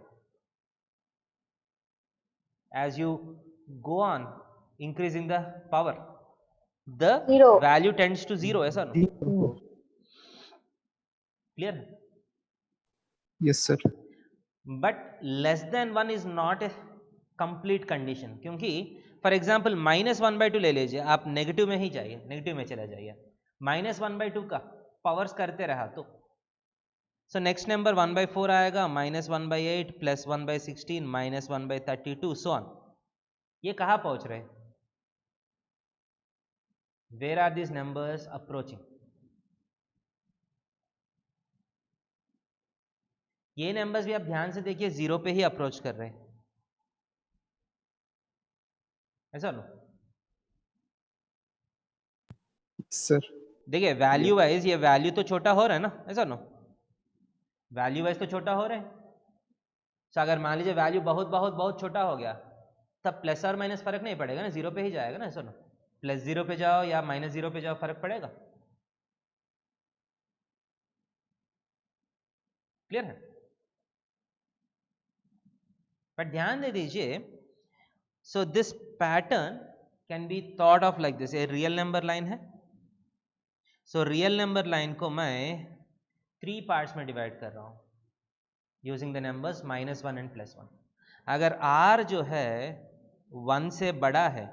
as you go on increasing the power, the Zero. value tends to zero. ऐसा no? Clear? Yes, sir. But less than 1 is not a complete condition, क्योंकि फॉर एग्जाम्पल -1/2 ले लीजिए, आप नेगेटिव में ही जाइए, नेगेटिव में चला जाइए, -1/2 का पावर्स करते रहा तो सो नेक्स्ट नंबर 1/4 आएगा, -1/8 प्लस 1/16 -1/32 सो ऑन. ये कहाँ पहुंच रहे? Where are this numbers approaching? ये नंबर्स भी आप ध्यान से देखिए, जीरो पे ही अप्रोच कर रहे हैं, ऐसा लो. सर देखिए वैल्यू वाइज ये वैल्यू तो छोटा हो रहा है ना, ऐसा नो? वैल्यू वाइज तो छोटा हो रहा है. तो अगर मान लीजिए वैल्यू बहुत बहुत बहुत छोटा हो गया, तब प्लस और माइनस फर्क नहीं पड़ेगा ना, जीरो पे ही जाएगा ना, ऐसा नो? +0 पे जाओ या -0 पे जाओ, फर्क पड़ेगा? क्लियर है? बट ध्यान दे दीजिए, so this pattern can be thought of like this. ये रियल नंबर लाइन है. सो रियल नंबर लाइन को मैं 3 पार्ट्स में डिवाइड कर रहा हूं यूजिंग द नंबर्स -1 एंड +1. अगर r जो है 1 से बड़ा है,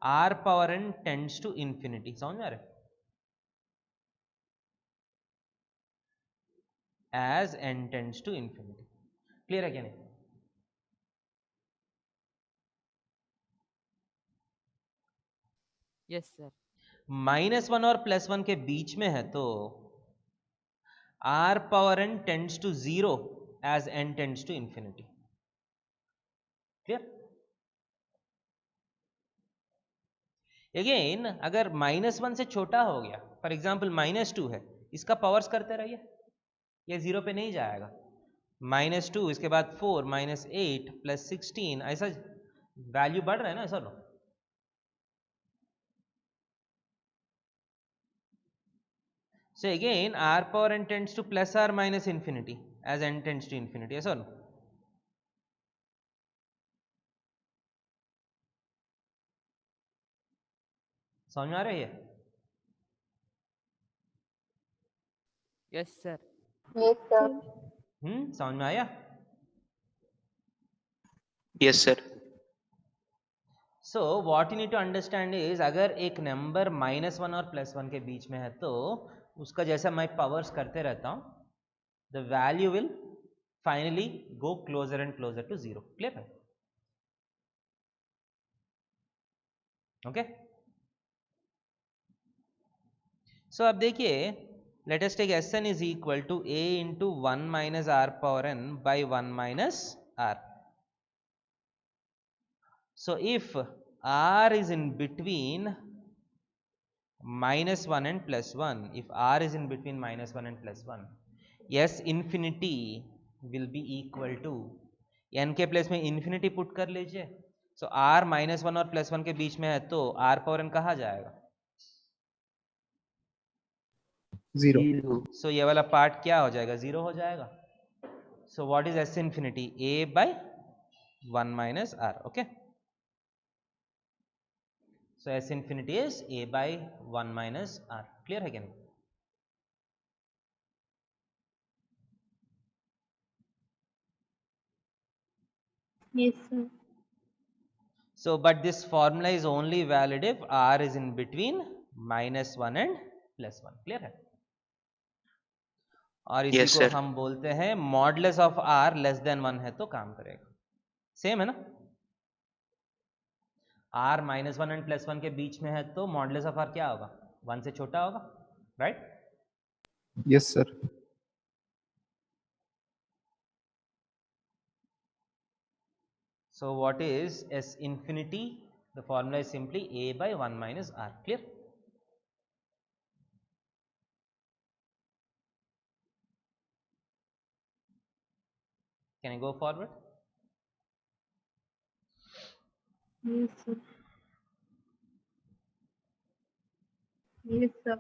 r power n tends to infinity. समझ में आ रहा है? As n tends to infinity. Clear है क्या नहीं? Yes sir. -1 और +1 के बीच में है तो r power n tends to 0 as n tends to infinity. Clear? Again अगर -1 से छोटा हो गया, फॉर एग्जाम्पल -2 है, इसका पावर्स करते रहिए, ये 0 पे नहीं जाएगा. -2 इसके बाद 4 -8 प्लस 16, ऐसा वैल्यू बढ़ रहा है ना, ऐसा लो. So again r power n tends to plus or minus infinity as n tends to infinity. Yes or no? समझ में आ रही है? Yes sir. Yes, sir. समझ में आया? Yes, sir. So what you need to understand is, अगर एक नंबर -1 और +1 के बीच में है तो उसका जैसा मैं पावर्स करते रहता हूं, the value will finally go closer and closer to 0. Clear है? Okay? So अब देखिए, let us take Sn is equal to a into 1 minus r power n by 1 minus r. So if r is in between -1 and +1, if r is in between -1 and +1, S infinity will be equal to, n के प्लेस में इन्फिनिटी पुट कर लीजिए. सो r -1 और +1 के बीच में है तो r पावर n कहाँ जाएगा? 0. सो ये वाला पार्ट क्या हो जाएगा? 0 हो जाएगा. So what is S infinity? a by 1 minus r. Okay, so S infinity is a by 1 minus r. Clear है क्या नहीं? Yes, sir. So but this formula is only valid if r is in between -1 and +1. Clear है? और इसी Yes, को sir. हम बोलते हैं modulus of r less than 1 है तो काम करेगा. सेम है ना? r -1 एंड +1 के बीच में है तो मॉडुलस ऑफ r क्या होगा? 1 से छोटा होगा, right? Yes, sir. So what is S infinity? The formula is simply a by 1 minus r. Clear? Can I go forward? Yes, sir. Yes, sir.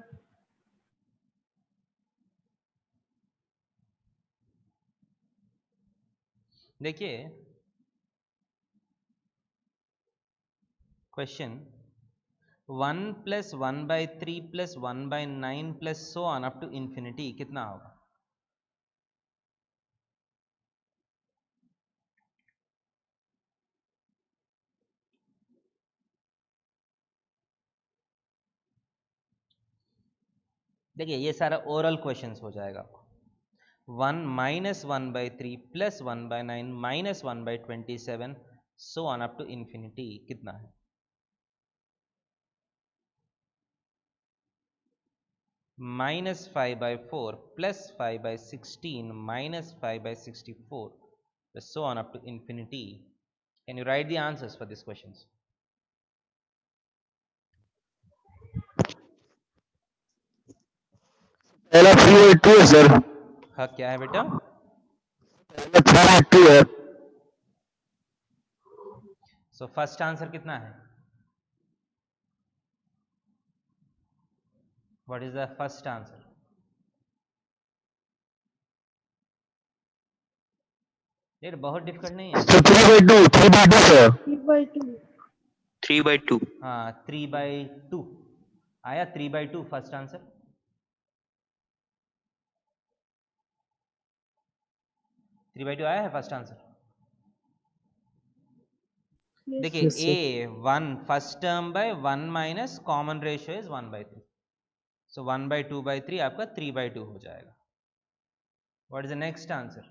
देखिए, question 1 + 1/3 + 1/9 + so on up to infinity कितना होगा? देखिए ये सारा ओरल क्वेश्चंस हो जाएगा आपको। 1 - 1/3 + 1/9 - 1/27 so on up to infinity कितना है? -5/4 + 5/16 - 5/64 so on up to infinity. Can you write the answers for these questions? पहला 3/2 है सर। हाँ क्या है बेटा? पहला 3/2 है। सो फर्स्ट आंसर कितना है? What is the first answer? ये बहुत डिफिकल्ट नहीं है। Sir 3/2 sir. 3/2 3/2 हाँ 3/2 आया। 3/2 first answer. Three by two आया है फर्स्ट आंसर। देखिए Yes, sir. A 1 first term by 1 minus common ratio is 1/3, so 1/2/3 आपका 3/2 हो जाएगा। What is the next answer?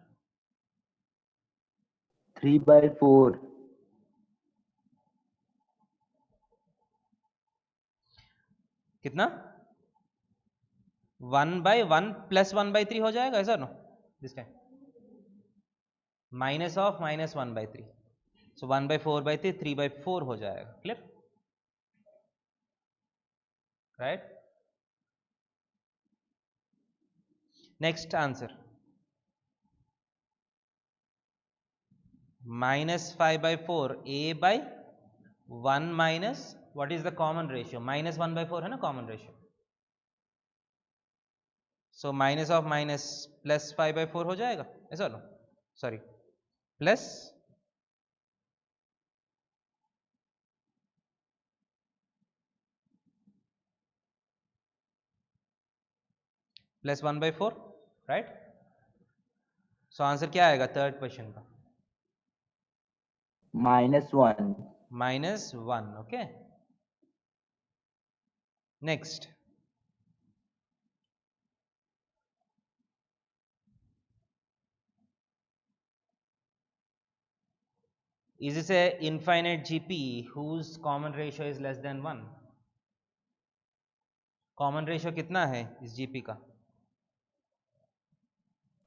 3/4 कितना? 1/1 + 1/3 हो जाएगा ऐसा no this time minus of -1/3, so 1/4/3 3/4 हो जाएगा। Clear? Right. Next answer -5/4 a/1 minus what is the common ratio? -1/4 है ना common ratio, so minus of minus plus 5/4 हो जाएगा ऐसा no sorry plus +1/4 right. So answer क्या आएगा थर्ड क्वेश्चन का? -1 -1। Okay next is this a infinite GP whose common ratio is less than 1? Common ratio कितना है इस GP का?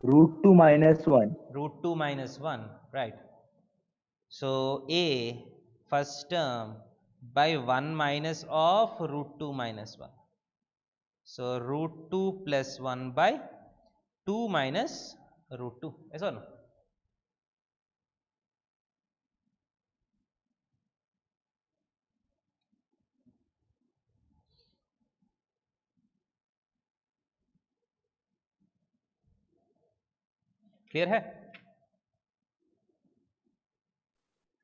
√2 - 1 √2 - 1 right. So a first term by 1 minus of √2 - 1, so √2 + 1/2 minus √2 ऐसा ना? क्लियर है?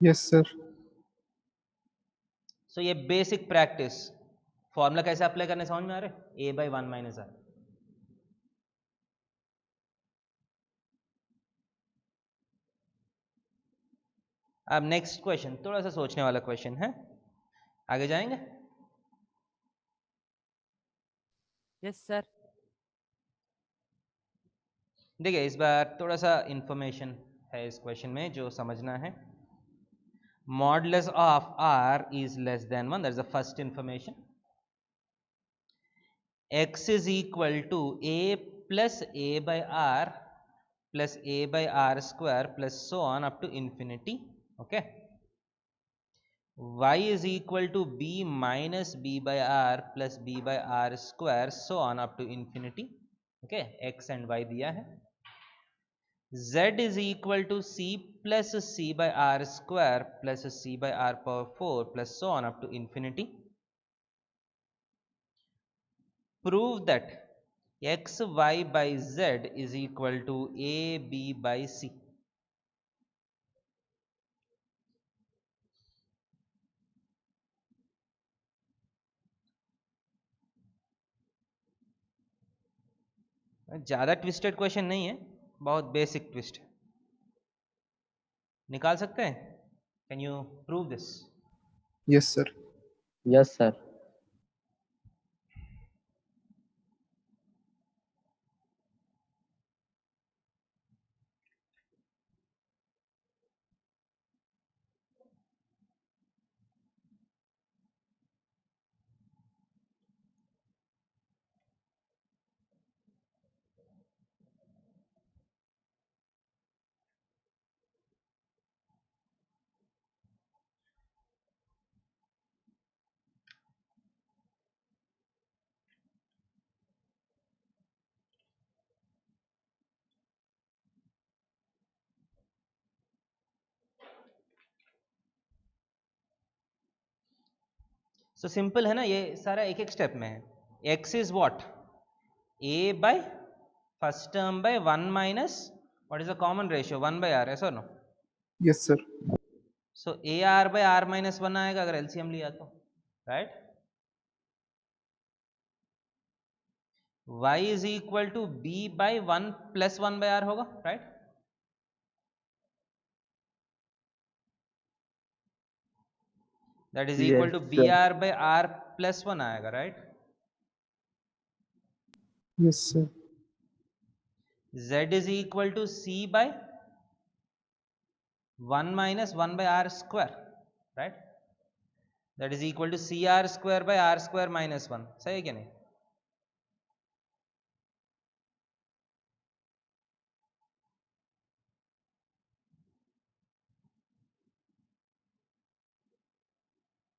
Yes, sir. सो ये बेसिक प्रैक्टिस फॉर्मूला कैसे अप्लाई करने समझ में आ रहे? a/1 - r। अब नेक्स्ट क्वेश्चन थोड़ा सा सोचने वाला क्वेश्चन है, आगे जाएंगे। Yes, sir. देखिए इस बार थोड़ा सा इंफॉर्मेशन है इस क्वेश्चन में जो समझना है। Modulus of r is less than 1, that is the first information. x is equal to a plus a/r plus a/r² plus so on up to infinity. Okay y is equal to b minus b/r plus b/r² so on up to infinity. Okay x and y दिया है। z is equal to c plus c/r² plus c/r⁴ plus so on up to infinity. Prove that x y by z is equal to a b by c. ज़्यादा ट्विस्टेड क्वेश्चन नहीं है, बहुत बेसिक ट्विस्ट है। निकाल सकते हैं? Can you prove this? Yes sir. Yes sir. So simple है ना, ये सारा एक एक स्टेप में है। x is what? a by first term by 1 minus what is the common ratio 1 by r, ऐसा no? Yes sir. So a r by r minus 1 आएगा अगर एलसीएम लिया तो, right? y is equal to b by 1 plus 1 by r होगा, right? That is equal to be R by r plus 1 आएगा, right? Yes sir. z is equal to c bye 1 minus 1 by r square, right? That is equal to c r square by r square minus 1, सही है क्या नहीं?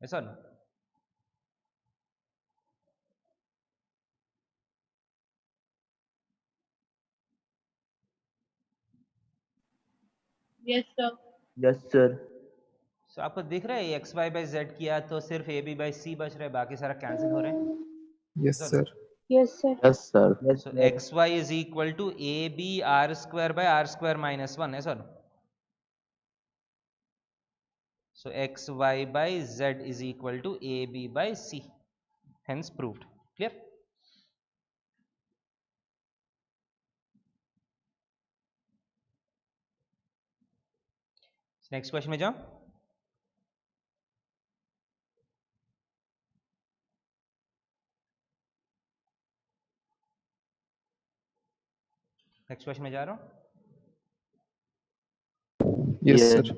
ऐसा ना? Yes, sir. Yes sir. So आपको दिख रहा है एक्स वाई बाई जेड किया तो सिर्फ ए बी बाई सी बच रहा है, बाकी सारा कैंसिल हो रहे हैं। Yes sir. Yes sir. Yes sir. Yes so sir. X y is equal to a b r square by r square minus 1, ऐसा ना? So x y by z is equal to a b by c, hence proved. Clear? Next question में जाओ। नेक्स्ट क्वेश्चन में जा रहा हूं। Yes sir.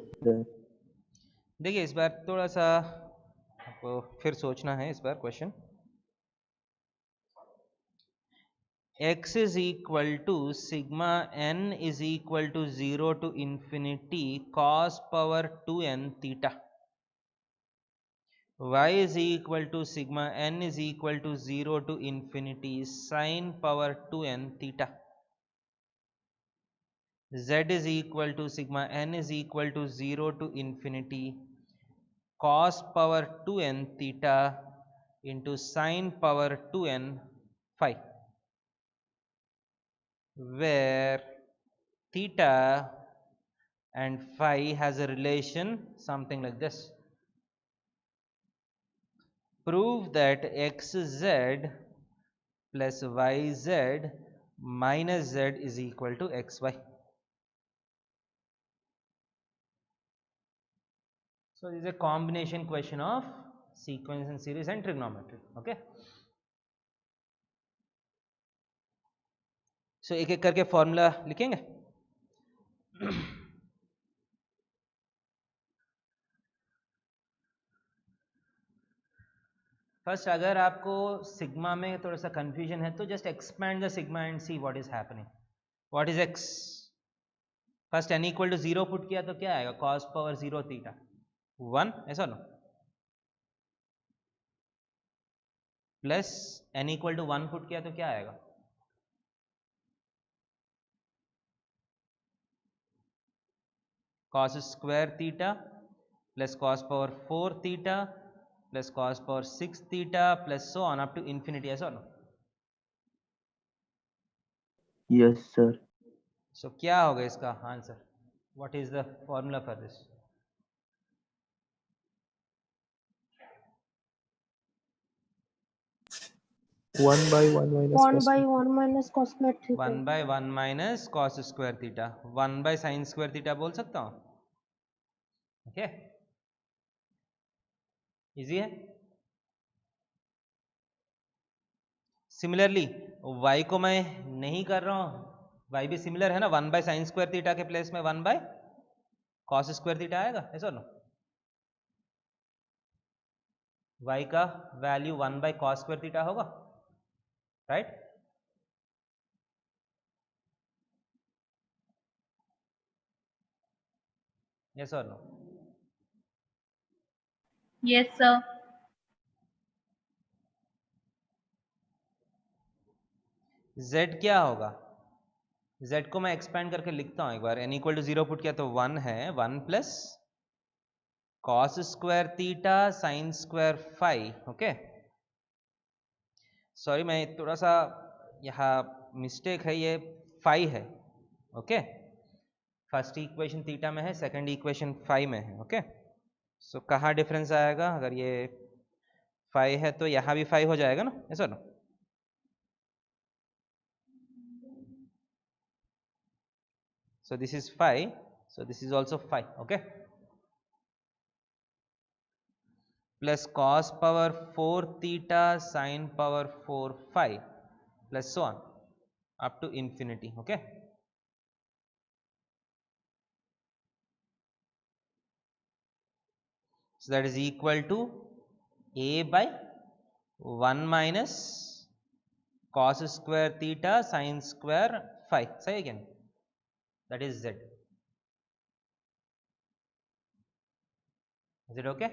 देखिए इस बार थोड़ा सा आपको फिर सोचना है इस बार question. x is equal to sigma n is equal to 0 to infinity cos power 2n theta. Y is equal to sigma n is equal to 0 to infinity sin power 2n theta. Z is equal to sigma n is equal to 0 to infinity cos power 2n theta into sin power 2n phi, where theta and phi has a relation something like this. Prove that xz plus yz minus z is equal to xy. So this is a combination question of sequence and series and trigonometry. Okay. So एक एक करके फॉर्मूला लिखेंगे। फर्स्ट अगर आपको सिग्मा में थोड़ा सा कंफ्यूजन है तो just expand the sigma and see what is happening. What is x? First n equal to 0 put किया तो क्या आएगा? cos पावर 0 थीटा 1, ऐसा नो? Plus n equal to 1 put किया तो क्या आएगा? cos square theta plus cos power 4 theta plus cos power 6 theta plus so on up to infinity, ऐसा नो? Yes sir. सो क्या होगा इसका answer? What is the formula for this? 1/1 minus 1 cos by square. 1 minus cos square theta. 1/1 minus cos square theta, 1/sin square theta बोल सकता हूँ. ओके, इजी है. सिमिलरली y को मैं नहीं कर रहा हूँ, y भी सिमिलर है ना, 1/sin स्क्वायर थीटा के प्लेस में 1/cos स्क्वायर थीटा आएगा, ऐसा नो. y का वैल्यू 1/cos स्क्वायर थीटा होगा, राइट? यस और नो? Yes, sir. z क्या होगा? z को मैं एक्सपेंड करके लिखता हूँ एक बार. n इक्वल टू 0 पुट किया तो 1 है, 1 plus cos square theta sine square phi. Okay, sorry मैं थोड़ा सा यहाँ मिस्टेक है, ये फाई है. ओके, फर्स्ट इक्वेशन थीटा में है, सेकंड इक्वेशन फाई में है. ओके, सो कहाँ डिफरेंस आएगा? अगर ये फाई है तो यहाँ भी फाई हो जाएगा ना, ऐसा ना? So this is phi, so this is also phi. Okay, plus cos power 4 theta sin power 4 phi plus so on up to infinity. Okay, so that is equal to a by 1 minus cos square theta sin square phi. Say again, that is z. Is it okay?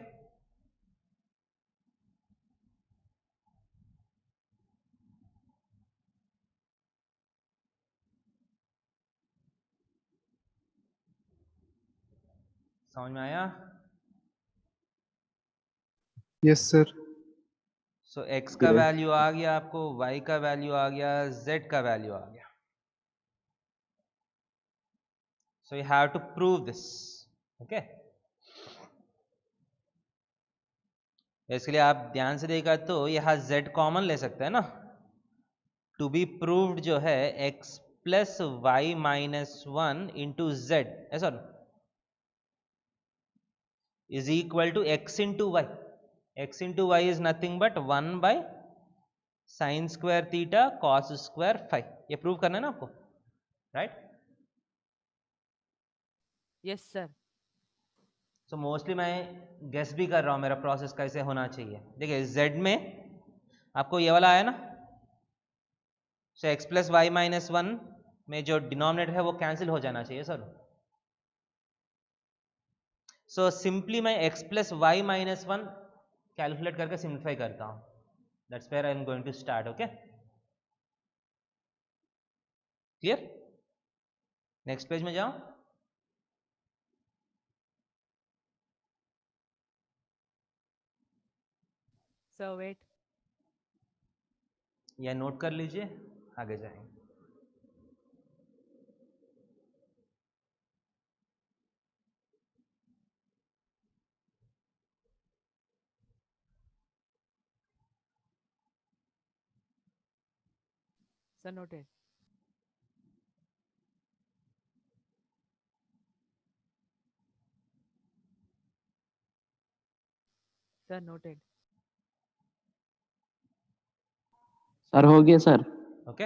समझ में आया? Yes, sir. सो x का वैल्यू आ गया आपको, y का वैल्यू आ गया, z का वैल्यू आ गया. So you have to prove this. Okay, इसके लिए आप ध्यान से देखा तो यहाँ z कॉमन ले सकते हैं ना. टू बी प्रूव्ड जो है x plus y minus 1 into z, ऐसा is equal to x into y. x into y is nothing but 1/sin square theta cos square phi. ये प्रूव करना है ना आपको, right? Yes, sir. So mostly मैं गेस भी कर रहा हूँ मेरा प्रोसेस कैसे होना चाहिए. देखिए z में आपको ये वाला आया ना, सो x प्लस वाई माइनस 1 में जो डिनोमिनेटर है वो कैंसिल हो जाना चाहिए सर. सो सिंपली मैं x plus y minus 1 calculate करके सिंप्लीफाई करता हूँ. That's where I am going to start. Okay, clear? Next page में जाओ. Sir, wait. या नोट कर लीजिए, आगे जाएंगे. Sir, noted. Sir, noted. Sir हो गया sir. Okay,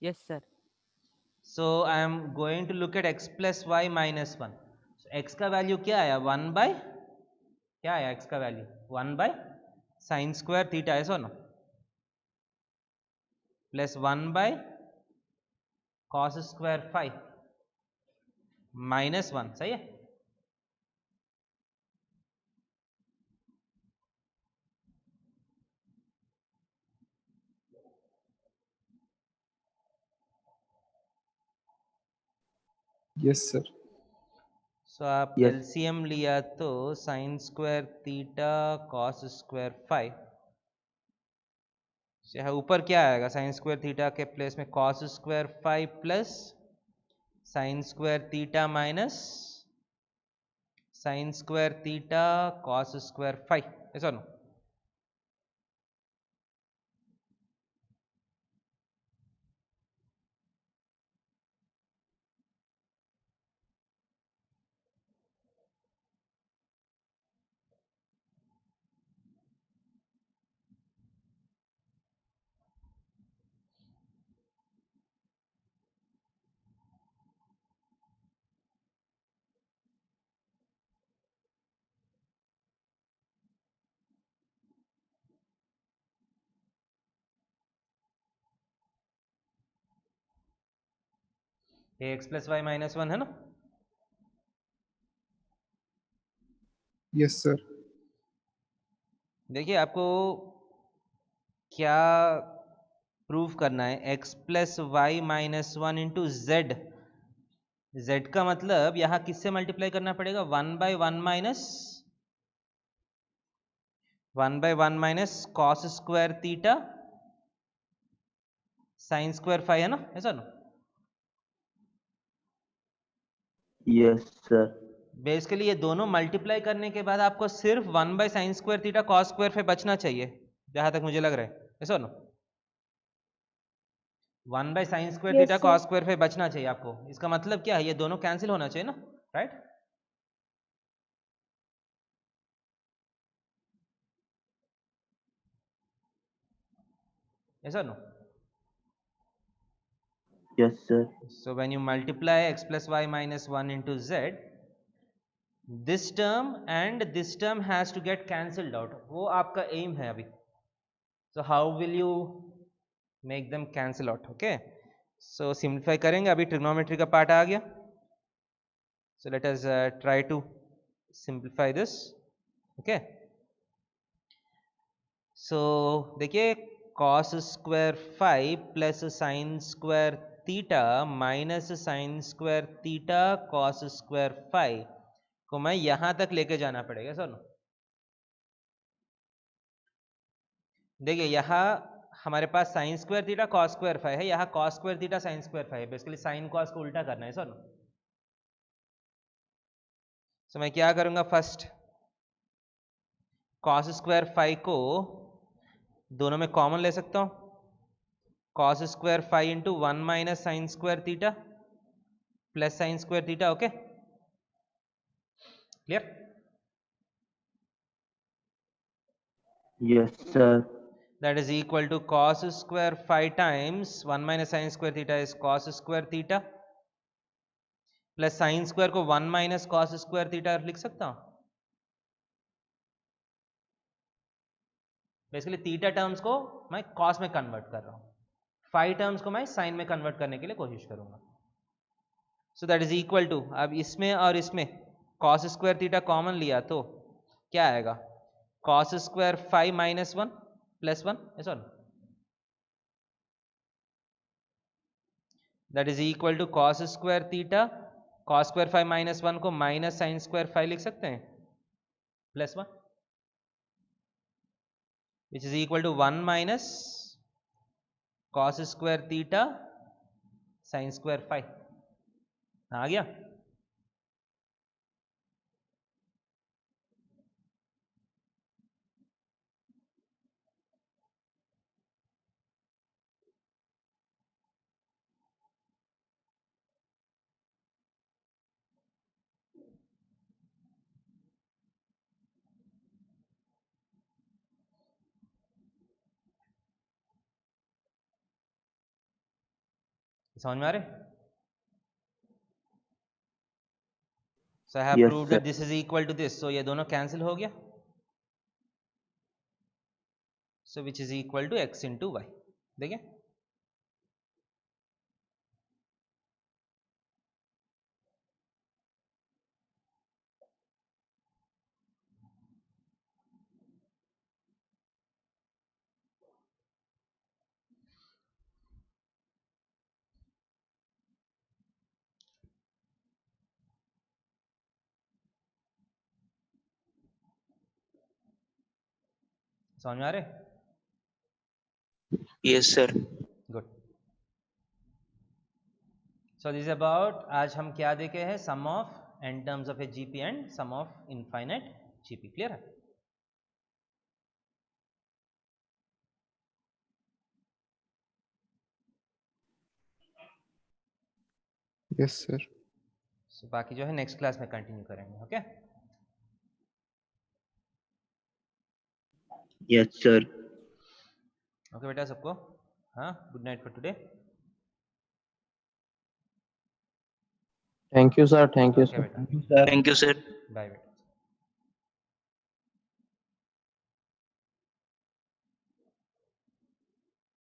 Yes, sir. So I am going to look at x plus y minus 1. x का वैल्यू क्या आया? 1 बाय क्या आया? x का वैल्यू 1/sin स्क्वायर थीटा, ऐसा ना, plus 1/cos square phi minus 1. सही है? Yes, sir. सो आप Yes. एलसीएम लिया तो sine square theta cos square phi, यहाँ ऊपर क्या आएगा? साइन स्क्वायर थीटा के प्लेस में cos square phi plus sine square theta minus sine square theta cos square phi, ऐसा ना. ये x प्लस वाई माइनस 1 है ना? Yes sir. देखिए आपको क्या प्रूव करना है, x plus y minus 1 into z. z का मतलब यहाँ किससे मल्टीप्लाई करना पड़ेगा? 1 by 1 minus cos square theta sine square phi, है ना? ऐसा ना? Yes sir. बेसिकली ये दोनों मल्टीप्लाई करने के बाद आपको सिर्फ 1 by sine square theta cos square phi बचना चाहिए, जहां तक मुझे लग रहा है। ऐसा ना? 1 by sine square Yes, theta sir. Cos square phi बचना चाहिए आपको। इसका मतलब क्या है? ये दोनों कैंसिल होना चाहिए ना, राइट? ऐसा ना? Yes sir. So when you multiply x plus y minus 1 into z, this term and this term has to get cancelled out. वो आपका aim है अभी. So how will you make them cancel out? Okay. So simplify करेंगे, अभी trigonometry का part आ गया. So let us try to simplify this. Okay. So देखिए cos square phi plus sin square theta minus sin square theta cos square phi को मैं यहां तक लेके जाना पड़ेगा सर। देखिए यहाँ हमारे पास sin square theta cos square phi है, यहाँ cos square theta sin square phi है। बेसिकली sin cos को उल्टा करना है सर। तो मैं क्या करूंगा, फर्स्ट cos square phi को दोनों में कॉमन ले सकता हूं, cos square phi into 1 minus sine square theta plus sine square theta. Okay, clear? Yes sir. That is equal to cos square phi times 1 minus sin square theta is cos square theta plus sin square को 1 minus cos square theta लिख सकता हूं। बेसिकली थीटा टर्म्स को मैं cos में कन्वर्ट कर रहा हूं, फाई टर्म्स को मैं sin में कन्वर्ट करने के लिए कोशिश करूंगा। So that is equal to, अब इसमें और इसमें cos स्क्वायर थीटा कॉमन लिया तो क्या आएगा, cos square phi minus 1 plus 1 ऐसा। That is equal to cos square theta cos square phi minus 1 को माइनस साइन स्क्वायर फाई लिख सकते हैं plus 1, which is equal to 1 minus cos square theta sine square phi. आ गया? समझ में आ रहे? So I have Yes, proved sir. that this is equal to this. So ये दोनों कैंसिल हो गया. So which is equal to x into y. देखिए समझ में आ रहे? Yes sir. Good. So this is about, आज हम क्या देखे हैं, sum of n terms of a GP and sum of infinite GP. Clear है? Yes sir. So बाकी जो है नेक्स्ट क्लास में कंटिन्यू करेंगे. Okay yes sir. ओके बेटा सबको, हाँ, good night for today. Thank you sir, thank you okay sir. बेटा, थैंक यू सर। बाय बेटा.